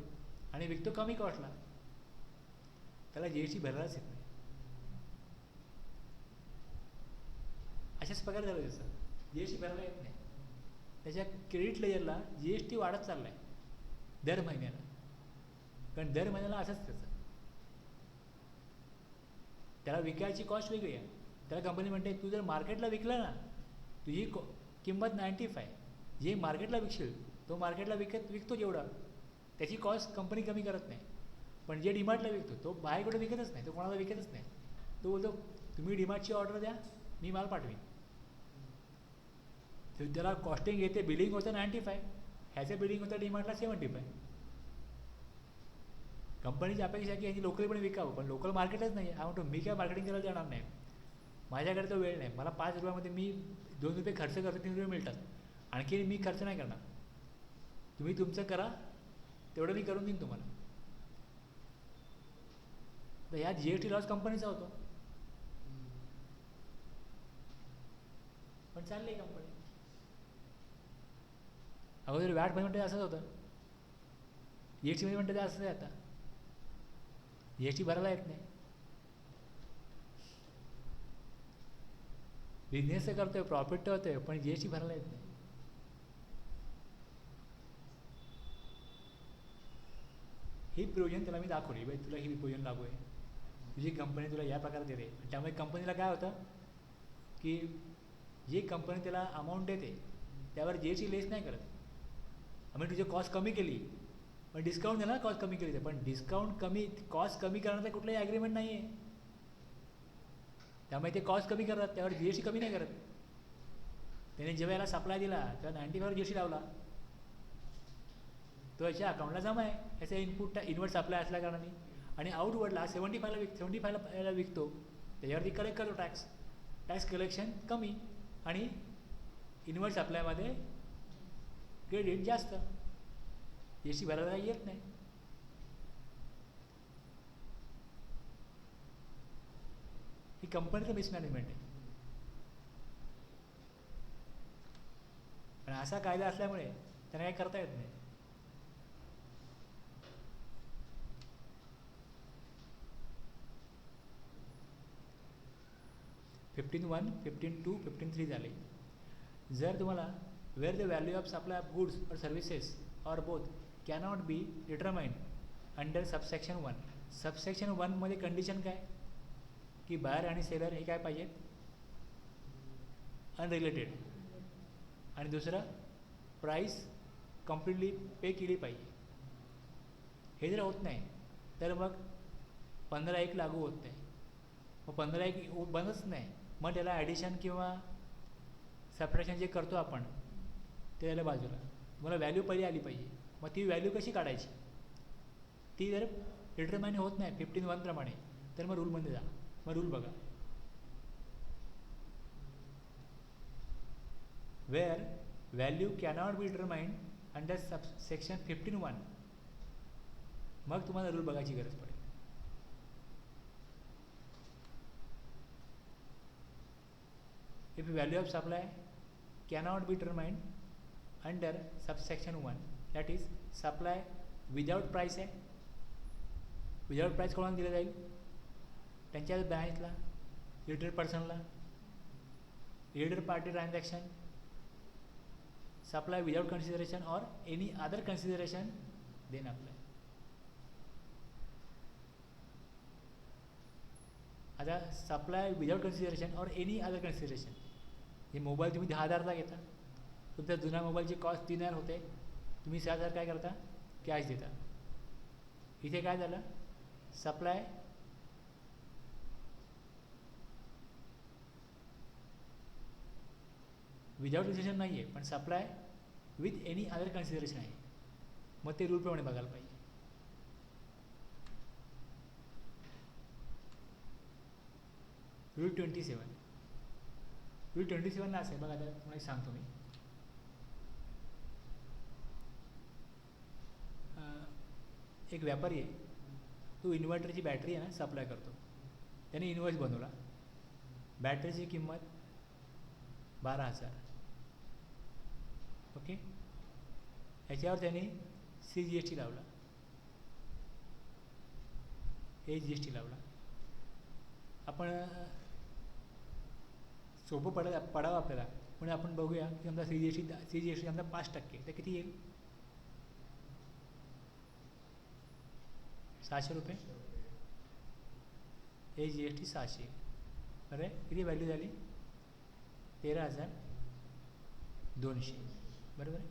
Speaker 1: आणि विकतो कमी कॉस्टला, त्याला GST भरायलाच येत नाही. अशाच प्रकारे झालं त्याचं. GST भरायला येत नाही. त्याच्या क्रेडिट लेयरला GST वाढत चालला आहे दर महिन्याला, कारण दर महिन्याला असंच त्याचं. त्याला विकायची कॉस्ट वेगळी आहे. त्याला कंपनी म्हणते तू जर मार्केटला विकला ना तुझी किंमत 95, जे मार्केटला विकशील तो मार्केटला विकतो जेवढा त्याची कॉस्ट कंपनी कमी करत नाही. पण जे डीमार्टला विकतो तो बाहेर कुठे विकतच नाही, तो कोणाला विकतच नाही. तो बोलतो तुम्ही डीमार्टची ऑर्डर द्या मी माल पाठवीन. त्याला कॉस्टिंग येते, बिलिंग होतं 95, ह्याचं बिलिंग होतं डीमार्टला 75. कंपनीची अपेक्षा की ह्याची लोकली पण विकावं, पण लोकल मार्केटच नाही. हा म्हणतो मी काय मार्केटिंग करायला जाणार नाही, माझ्याकडे तो वेळ नाही. मला 5 रुपयामध्ये मी 2 रुपये खर्च करतो, 3 रुपये मिळतात. आणखी मी खर्च नाही करणार, तुम्ही तुमचं करा तेवढं मी करून देईन तुम्हाला. तर ह्या GST लॉस कंपनीचा होतो, पण चालली कंपनी. अगोदर वॅट मध्ये म्हणते असंच होतं, GST मध्ये म्हणते ते असंच आहे. आता GST भरायला येत नाही. बिझनेस तर करतोय, प्रॉफिट तर होतोय, पण GST भरायला येत नाही. ही प्रोविजन त्याला मी दाखवली, बाई तुला ही प्रोविजन लागू आहे, तुझी कंपनी तुला या प्रकारे देते. त्यामुळे कंपनीला काय होतं की जी कंपनी त्याला अमाऊंट देते त्यावर GST लेस नाही करत. आम्ही तुझी कॉस्ट कमी केली पण डिस्काउंट देणार, कॉस्ट कमी केली तर पण डिस्काउंट कमी, कॉस्ट कमी करण्याचं कुठलंही ॲग्रीमेंट नाही आहे. त्यामुळे ते कॉस्ट कमी करतात, त्यावर GST कमी नाही करत. त्याने जेव्हा याला सप्लाय दिला तेव्हा 95वर GST लावला, तो याच्या अकाउंटला जमा आहे. याचा इनपुट इनवर्ट सप्लाय असल्या कारणाने, आणि आउटवर्डला 75ला विकतो, त्याच्यावरती कलेक्ट करतो टॅक्स. टॅक्स कलेक्शन कमी आणि इनवर्ट सप्लायमध्ये क्रेडिट जास्त. GST भरायला येत नाही. ही कंपनीचं मिसमॅनेजमेंट आहे. आणि असा कायदा असल्यामुळे त्यांना काही करता येत नाही. (15.1, 15.2, 15.3 झाले. जर तुम्हाला where the value of supply of goods और services or both cannot be determined under subsection 1. Subsection 1 मध्ये कंडिशन काय की बायर आणि सेलर हे काय पाहिजेत, अनरिलेटेड, आणि दुसरं प्राईस कम्प्लिटली पे केली पाहिजे. हे जर होत नाही तर मग 15.1 लागू होत नाही. मग 15.1 बनच नाही, मग त्याला ॲडिशन किंवा सबट्रॅक्शन जे करतो आपण ते त्याला बाजूला. मला व्हॅल्यू पहिली आली पाहिजे. मग ती व्हॅल्यू कशी काढायची, ती जर डिटरमाइन होत नाही 15.1 प्रमाणे तर मग रूलमध्ये जा. मग रूल बघा, where value cannot be determined under subsection 15.1, मग तुम्हाला रूल बघायची गरज पडेल. If value of supply cannot be determined under subsection 1, that is supply without price आहे. विदाउट प्राईस कोणाला दिलं जाईल, त्यांच्या बँकला, रिटेल पर्सनला, retail party transaction, supply without consideration or any other consideration then apply. आता supply without consideration or any other consideration, हे mobile तुम्ही 10,000चा घेता, तुमच्या जुन्या मोबाईलची कॉस्ट 3,000 होते, तुम्ही 6,000 काय करता, कॅश देता. इथे काय झालं, सप्लाय विदाउट कन्सिडरेशन नाही आहे, पण supply with any other consideration आहे. मग ते रूलप्रमाणे बघायला पाहिजे. रूल 27. रूल 27ला असं आहे बघा, आता तुम्हाला सांगतो मी. एक व्यापारी आहे, तो इन्व्हर्टरची बॅटरी आहे ना सप्लाय करतो. त्याने इन्व्हॉइस बनवला. बॅटरीची किंमत 12,000. ओके. ह्याच्यावर त्याने CGST लावला, GST लावला. आपण सोपं पडावं आपल्याला, म्हणून आपण बघूया की समजा CGST समजा 5%, तर किती येईल? 600 रुपये. GST 600. अरे किती व्हॅल्यू झाली? 13,200. बरोबर आहे.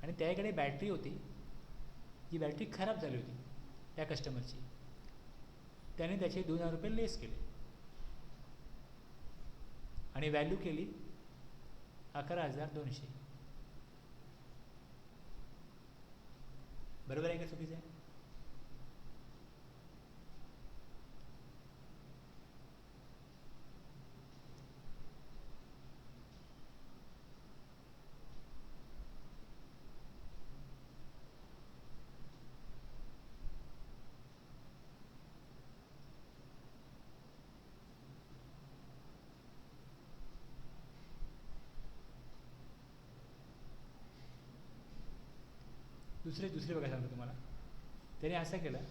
Speaker 1: आणि त्याकडे बॅटरी होती, जी बॅटरी खराब झाली होती त्या कस्टमरची. त्याने त्याचे 2,000 रुपये लेस केले आणि व्हॅल्यू केली 11,200. बरोबर आहे का चुकीचं आहे? दुसरे बघा सांगतो तुम्हाला. त्याने असं केलं,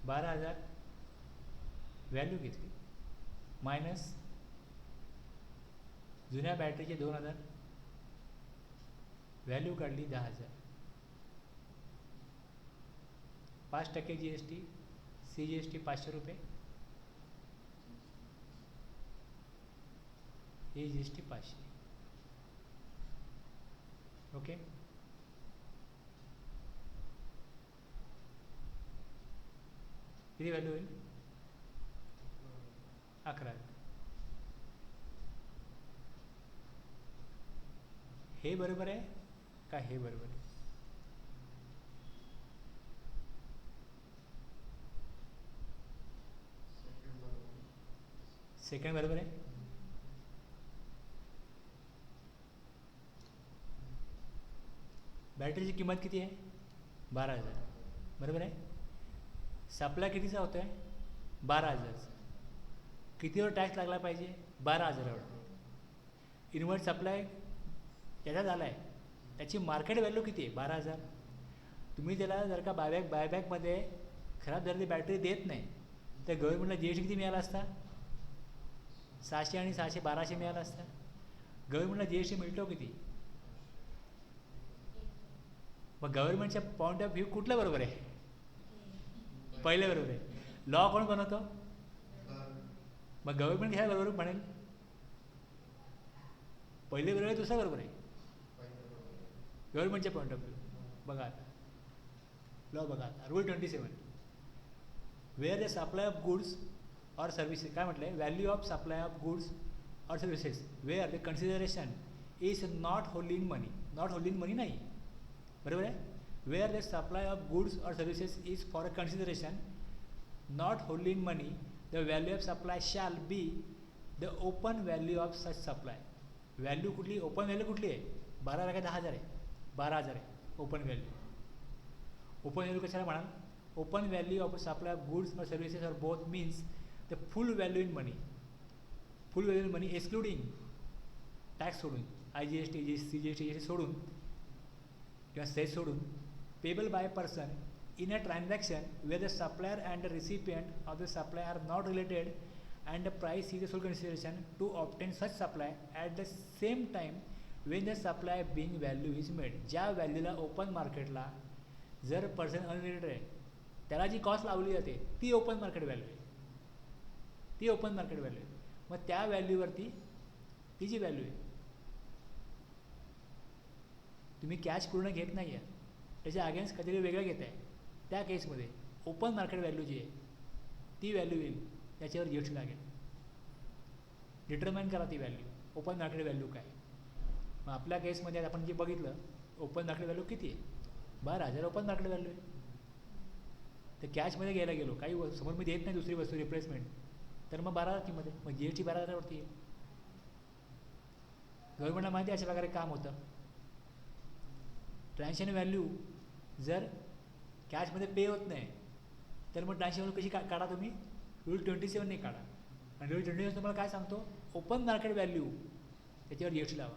Speaker 1: 12,000 व्हॅल्यू घेतली, मायनस जुन्या बॅटरीचे 2,000, व्हॅल्यू काढली 10,000. 5% GST, CGST 500 रुपये, GST 500. ओके. किती व्हॅल्यू होईल? 11,000. हे बरोबर आहे का? हे बरोबर आहे? सेकंड बरोबर आहे. बॅटरीची किंमत किती आहे? 12,000. बरोबर आहे. सप्लाय कितीचा होतो आहे? 12,000. कितीवर टॅक्स लागला पाहिजे? 12,000वर. इन्व्हर्ट सप्लाय त्याचा झाला आहे, त्याची मार्केट व्हॅल्यू किती आहे? 12,000. तुम्ही त्याला जर का बायबॅकमध्ये खराब झालेली बॅटरी देत नाही, तर गव्हर्नमेंटला GST किती मिळाला असता? 600 आणि 600 1200 मिळाला असता. गव्हर्नमेंटला GST मिळतो किती? मग गव्हर्नमेंटच्या पॉईंट ऑफ व्ह्यू कुठलं बरोबर आहे? पहिले बरोबर आहे. लॉ कोण बनवतो? मग गव्हर्नमेंट ह्या बरोबर म्हणेल पहिले बरोबर आहे, दुसरा बरोबर आहे. गव्हर्नमेंटच्या पॉईंट ऑफ व्ह्यू बघा आता, लॉ बघा आता. Rule 27. Where the supply of goods और सर्व्हिसेस, काय म्हटलं आहे? Value of supply of goods और services where the consideration is not wholly in money. Not wholly in money नाही, बरोबर आहे. Where the supply of goods और services is for a consideration not wholly in money, the value of supply shall be the open value of such supply. Value कुठली? Open value कुठली आहे? 12,000 का 10,000 आहे? 12,000 आहे ओपन व्हॅल्यू. ओपन व्हॅल्यू कशाला म्हणाल? Open value of supply of goods और services or both means the full value in money. Full value in money excluding tax सोडून, IGST CGST सोडून किंवा सेस सोडून, payable by person in a transaction where the supplier and the recipient of the supply are not related and the price is the sole consideration to obtain such supply at the same time when the supply being value is made. ज्या व्हॅल्यूला open मार्केटला जर person unrelated आहे त्याला जी cost लावली जाते ती open market value आहे, ती ओपन मार्केट व्हॅल्यू आहे. मग त्या व्हॅल्यूवरती ती जी व्हॅल्यू आहे, तुम्ही कॅश पूर्ण घेत नाही आहे, त्याच्या अगेन्स्ट कधीतरी वेगळं घेत आहे, त्या केसमध्ये ओपन मार्केट व्हॅल्यू जी आहे ती व्हॅल्यू येईल, त्याच्यावर GST लागेल. डिटरमाइन करा ती व्हॅल्यू. ओपन मार्केट व्हॅल्यू काय. मग आपल्या केसमध्ये आपण जे बघितलं ओपन मार्केट व्हॅल्यू किती आहे 12,000 ओपन मार्केट व्हॅल्यू आहे. तर कॅशमध्ये घ्यायला गेलो काही समोर मी देत नाही दुसरी वस्तू रिप्लेसमेंट तर मग 12,000 किंमत आहे. मग GST 12,000वरती येईल. गव्हर्नमेंटला माहिती आहे अशा प्रकारे काम होतं. ट्रान्झॅक्शन व्हॅल्यू जर कॅशमध्ये पे होत नाही तर मग ट्रान्झॅक्शन व्हॅल्यू कशी काढा तुम्ही रूल 27 काढा. आणि रूल 27 तुम्हाला काय सांगतो ओपन मार्केट व्हॅल्यू त्याच्यावर GST लावा.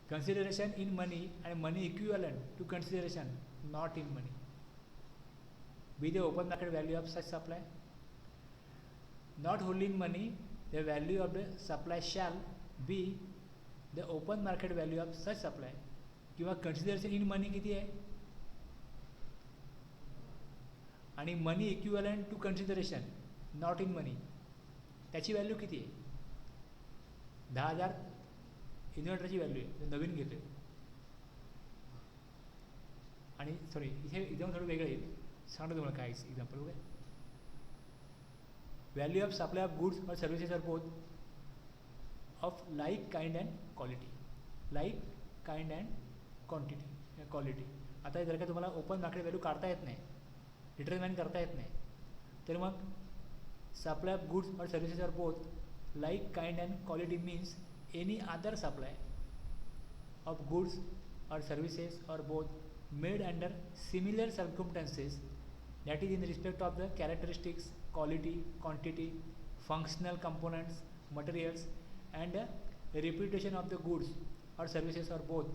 Speaker 1: Consideration in money and money equivalent to consideration not in money be the open market value of such supply. Not wholly in money, the value of the supply shall be the open market value of such supply. किंवा consideration in money किती आहे आणि money equivalent to consideration not in money त्याची value किती आहे. 10,000 इन्व्हर्टरची value आहे नवीन घेतोय. आणि सॉरी इथे एकदम थोडं वेगळं येईल सांगतो तुम्हाला काय एक्झाम्पल बघा. Value of supply of goods और services are both of like kind and quality. Like kind and quality. आता जर का तुम्हाला ओपन मार्केट व्हॅल्यू काढता येत नाही डिटरमाइन करता येत नाही तर मग सप्लाय ऑफ गुड्स और services are both like kind and quality means any other supply of goods or services or both made under similar circumstances, that is in respect of the characteristics, quality, quantity, functional components, materials and reputation of the goods or services or both,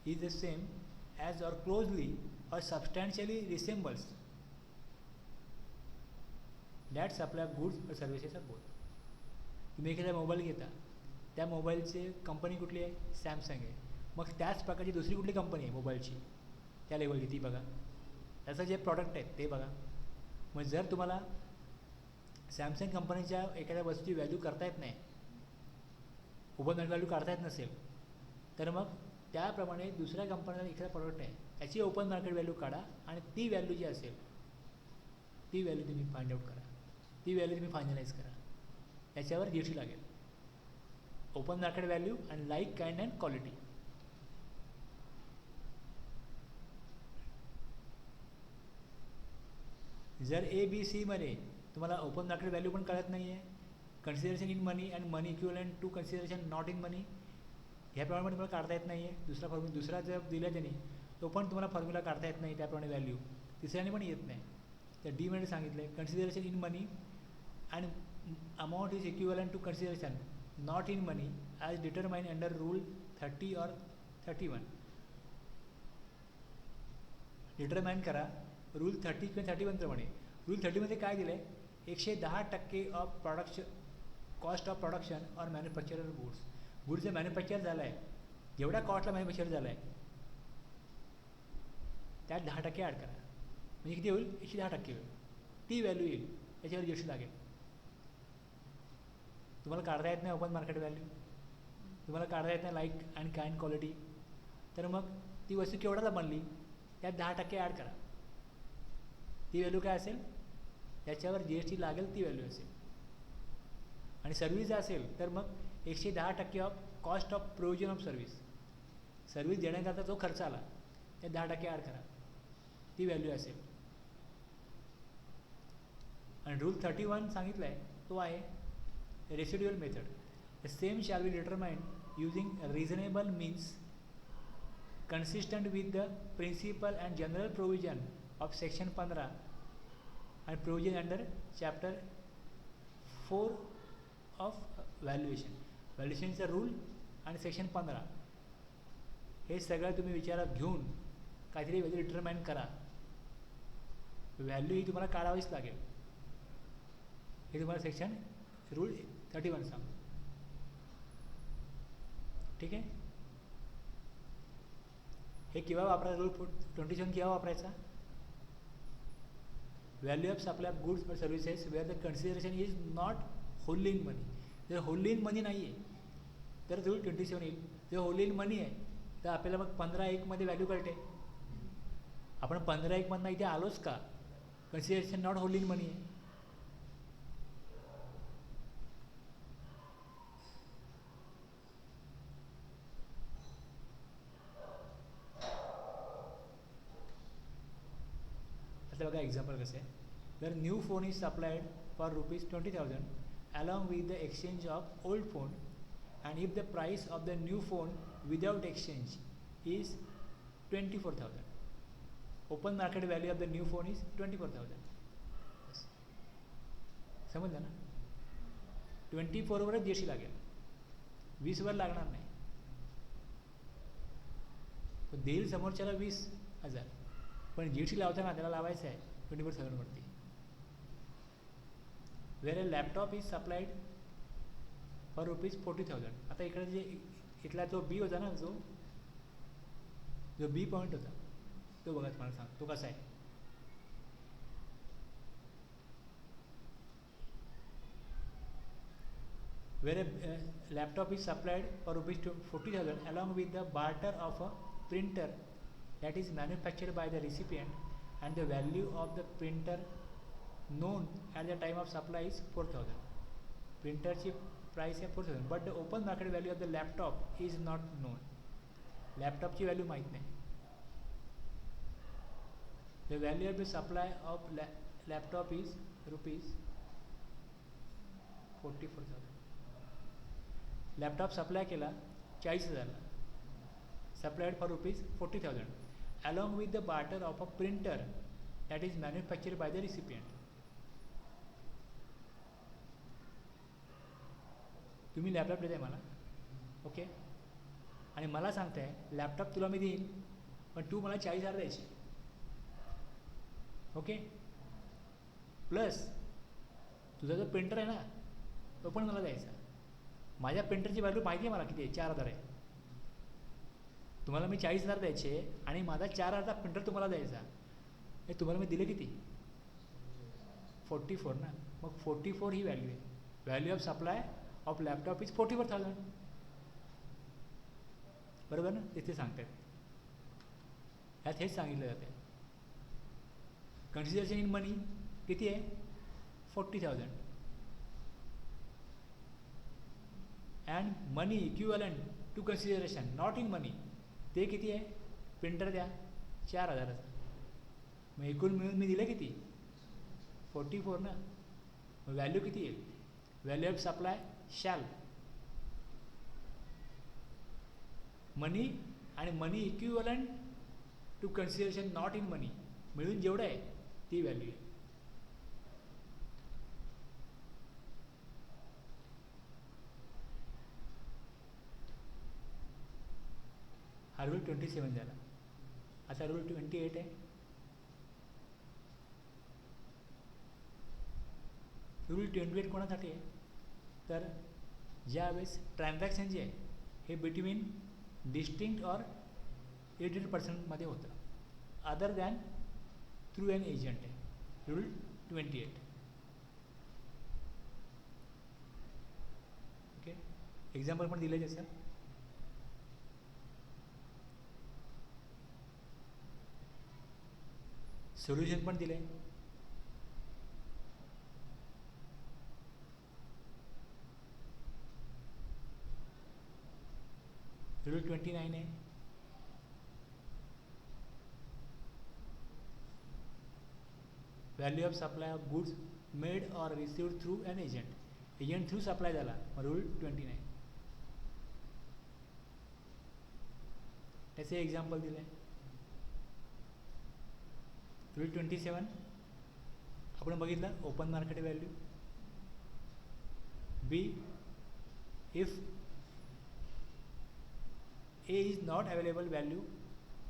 Speaker 1: is the same as or closely or substantially resembles that supply of goods और services are both. तुम्ही एखादा mobile घेता त्या मोबाईलची company कुठली आहे Samsung आहे. मग त्याच प्रकारची दुसरी कुठली कंपनी आहे मोबाईलची त्या लेवलची ती बघा त्याचं जे प्रॉडक्ट आहे ते बघा. मग जर तुम्हाला सॅमसंग कंपनीच्या एखाद्या वस्तूची व्हॅल्यू करता येत नाही ओपन मार्केट व्हॅल्यू काढता येत नसेल तर मग त्याप्रमाणे दुसऱ्या कंपनीचा एखादा प्रॉडक्ट आहे त्याची ओपन मार्केट व्हॅल्यू काढा आणि ती व्हॅल्यू जी असेल ती व्हॅल्यू तुम्ही फाइंड आउट करा. ती व्हॅल्यू तुम्ही फायनलाइज करा त्याच्यावर GST लागेल. ओपन मार्केट व्हॅल्यू आणि लाईक काइंड अँड क्वालिटी. जर ABC मध्ये तुम्हाला ओपन मार्केट व्हॅल्यू पण कळत नाही आहे consideration in money and money equivalent to consideration not in money ह्याप्रमाणे तुम्हाला काढता येत नाही आहे. दुसरा जर दिला त्याने तो पण तुम्हाला फॉर्म्युला काढता येत नाही त्याप्रमाणे व्हॅल्यू तिसऱ्याने पण येत नाही. तर D मध्ये सांगितलं आहे consideration in money and amount is equivalent to consideration not in money as determined under rule 30 or 31. Determine करा रूल 30 किंवा 31 प्रमाणे. रूल 30 मध्ये काय दिलं आहे 110% of production cost of production और मॅन्युफॅक्चर गुड्स. गुड्स जे मॅन्युफॅक्चर झाला आहे जेवढ्या कॉस्टला मॅन्युफॅक्चर झाला आहे त्यात 10% ॲड करा म्हणजे किती होईल 110% होईल. ती व्हॅल्यू येईल त्याच्यावर GST लागेल. तुम्हाला काढता येत नाही ओपन मार्केट व्हॅल्यू तुम्हाला काढता येत नाही लाईक अँड काइंड क्वालिटी तर मग ती वस्तू केवढ्याला बनली त्यात 10% ॲड करा. ती व्हॅल्यू काय असेल त्याच्यावर GST लागेल ती व्हॅल्यू असेल. आणि सर्व्हिस असेल तर मग 110% of cost of provision of service देण्याकरता जो खर्च आला त्यात 10% ॲड करा ती व्हॅल्यू असेल. आणि रूल 31 सांगितलं आहे तो आहे residual method. The same shall be determined using reasonable means consistent with the principle and general provision of section 15 and provision under chapter 4 of valuation. Valuationचा rule आणि सेक्शन 15 हे सगळं तुम्ही विचारात घेऊन काहीतरी व्हॅल्यू डिटरमाइन करा. व्हॅल्यू ही तुम्हाला काढावीच लागेल हे तुम्हाला सेक्शन रूल 31 सांगतो. ठीक आहे. हे केव्हा वापरायचा रूल 27 केव्हा वापरायचा value of supply of goods और services where the consideration is not wholly in money. जर होल्ली इन मनी नाही आहे तर रूल 27 येईल. जर होल्ली इन मनी आहे तर आपल्याला मग 15(1) मध्ये व्हॅल्यू कळते आपण 15-1 इथे आलोच का? कन्सिडरेशन नॉट होल्डिंग मनी आहे. आता बघा एक्झाम्पल कसं आहे. जर new phone is supplied for ₹20,000 along with the exchange of old phone and if the price of the new phone without exchange is 24,000, open market value of the new phone is 24,000. समजलं ना? 24 वरच GST लागेल, 20 वर लागणार नाही. तो देईल समोरच्याला 20,000, पण जीएसटी लावताना त्याला लावायचं आहे 24,000 वरती. Where a laptop is supplied for ₹40,000. आता इकडे जे इथला जो बी होता ना, जो बी पॉईंट होता तो बघा, तुम्हाला सांग तो कसा आहे. Where a laptop is supplied for ₹40,000 along with the barter of a printer that is manufactured by the recipient and the value of the printer known at the time of supply is 4,000. प्रिंटरची price आहे 4,000, but the open market value of the laptop is not known. लॅपटॉपची value माहीत नाही. The value of the supply of laptop is ₹44,000. Laptop supply केला 40,000ला, supplied for ₹40,000 along with the barter of a printer that is manufactured by the recipient. तुम्ही laptop देताय मला, okay, आणि मला सांगताय लॅपटॉप तुला मी देईन, पण तू मला 40,000 द्यायचे, ओके. प्लस तुझा जो प्रिंटर आहे ना तो पण मला द्यायचा. माझ्या प्रिंटरची व्हॅल्यू माहिती आहे मला किती आहे, 4,000 आहे. तुम्हाला मी 40,000 द्यायचे आणि माझा 4,000चा प्रिंटर तुम्हाला द्यायचा. हे तुम्हाला मी दिले किती? 44 ना. मग 44 ही व्हॅल्यू आहे. Value of supply of laptop is 44,000. बरोबर ना? तिथे सांगतात, ह्यात हेच सांगितलं जाते. कन्सिडरेशन इन मनी किती आहे? 40,000. And money equivalent to consideration not in money ते किती आहे? प्रिंटर द्या 4,000चा. मग एकूण मिळून मी दिलं किती? 44 ना. मग व्हॅल्यू किती येईल? Value of supply shall money आणि money equivalent to consideration not in money मिळून जेवढं आहे ती व्हॅल्यू आहे. हा रूल 27 झाला. आता रूल 28 आहे. रूल 28 कोणासाठी आहे? तर ज्यावेळेस ट्रान्झॅक्शन जे आहे हे बिटवीन डिस्टिंक्ट और एडेड पर्सनमध्ये होतं, other than through an agent आहे. Rule 28, okay. एक्झाम्पल पण दिलं आहे सर. सोल्युशन पण दिलं आहे. रूल 29 आहे. Value of supply of goods made or received through an agent. Agent through supply झाला, रूल 29. त्याचे एक्झाम्पल दिले आहे. रूल 27 आपण बघितलं, open market value. B, if A is not available value,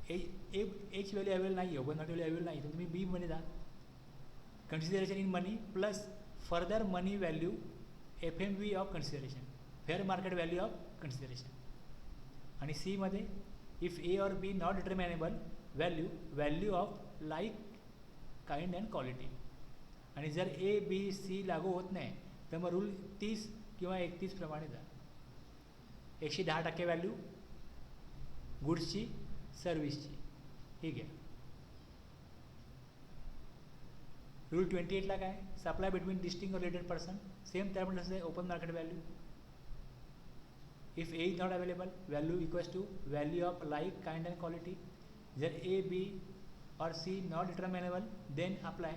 Speaker 1: एच व्हॅल्यू अवेलेबल नाही, ओपन मार्केट व्हॅल्यू अवेलेबल नाही, तर तुम्ही बी मध्ये जा. Consideration in money plus further money value FMV of consideration, fair market value of consideration. आणि C मध्ये if A or B not determinable value, value of like kind and quality. आणि जर A B C लागू होत नाही तर मग rule 30 किंवा 31 प्रमाणे जा. 110% व्हॅल्यू गुड्सची, सर्व्हिसची, ठीक आहे. रूल 28ला काय, supply between distinct or related person, same त्या पण तसं आहे, open market value. If A is not available, value equals to value of like kind and quality. जर A B or C not determinable then apply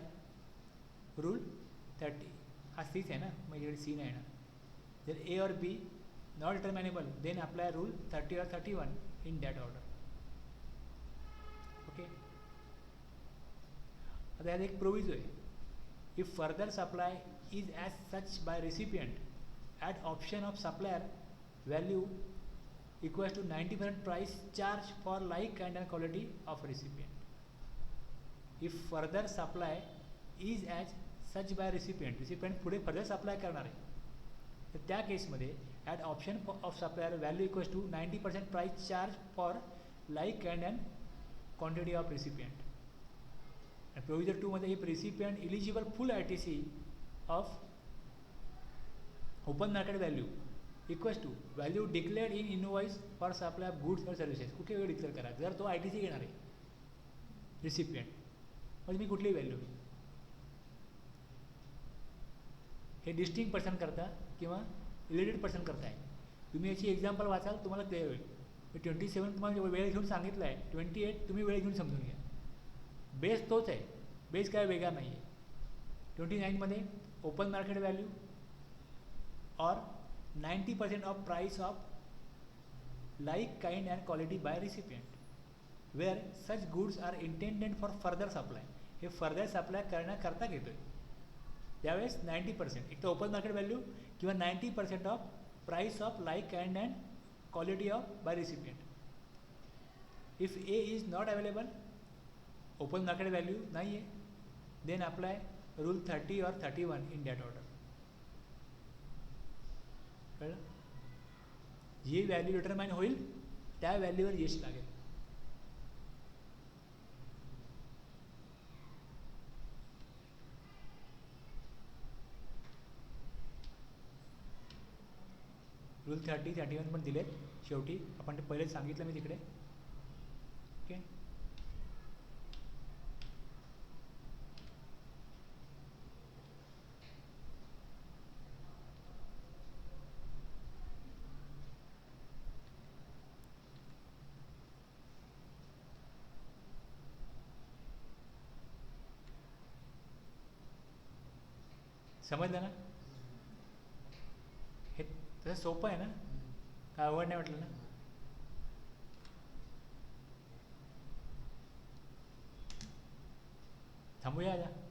Speaker 1: rule 30. हा सीच आहे ना, माझ्याकडे C नाही ना. जर A or B not determinable then apply rule 30 or 31 in that order. Okay. आता यात एक प्रोविजो आहे. If further supply is as such by recipient at option of supplier, value equals to 90% price charge for like kind and quality of recipient. If further supply is as such by recipient, recipient पुढे further supply करणार आहे, तर त्या केसमध्ये at option of supplier value equals to 90% price charge for like kind and quantity of recipient. आणि provision 2 मध्ये if recipient eligible full ITC of open market value equals to value declared in invoice for supply of goods और services. कुठे वेळ declare करा. जर तो ITC घेणार आहे रेसिपियंट, म्हणजे मी कुठलीही व्हॅल्यू, हे डिस्टिंग पर्सन करता किंवा रिलेटेड पर्सन करताय. तुम्ही याची एक्झाम्पल वाचाल, तुम्हाला क्लिअर होईल. 27 तुम्हाला वेळ घेऊन सांगितलं आहे, 28 तुम्ही वेळ घेऊन समजून घ्या. बेस तोच आहे, बेस काय वेगळा नाही आहे. 29 मध्ये open market value or 90% of price of like kind and quality by recipient where such goods are intended for further supply. हे फर्दर सप्लाय करण्याकरता घेतो आहे. त्यावेळेस 90% एक तर ओपन मार्केट व्हॅल्यू किंवा 90% of price of like kind and quality of by recipient. If A is not available, open market value नाही आहे, then apply rule 30 or 31 in that order. कळलं. जी व्हॅल्यू डिटरमाइन होईल त्या व्हॅल्यूवर यश लागेल. रूल 30, 31 पण दिलेत शेवटी. आपण ते पहिले सांगितलं मी तिकडे. ओके. समजलं ना. हे तसं सोपं आहे ना, काय अवघड नाही वाटलं ना. थांबूया आता.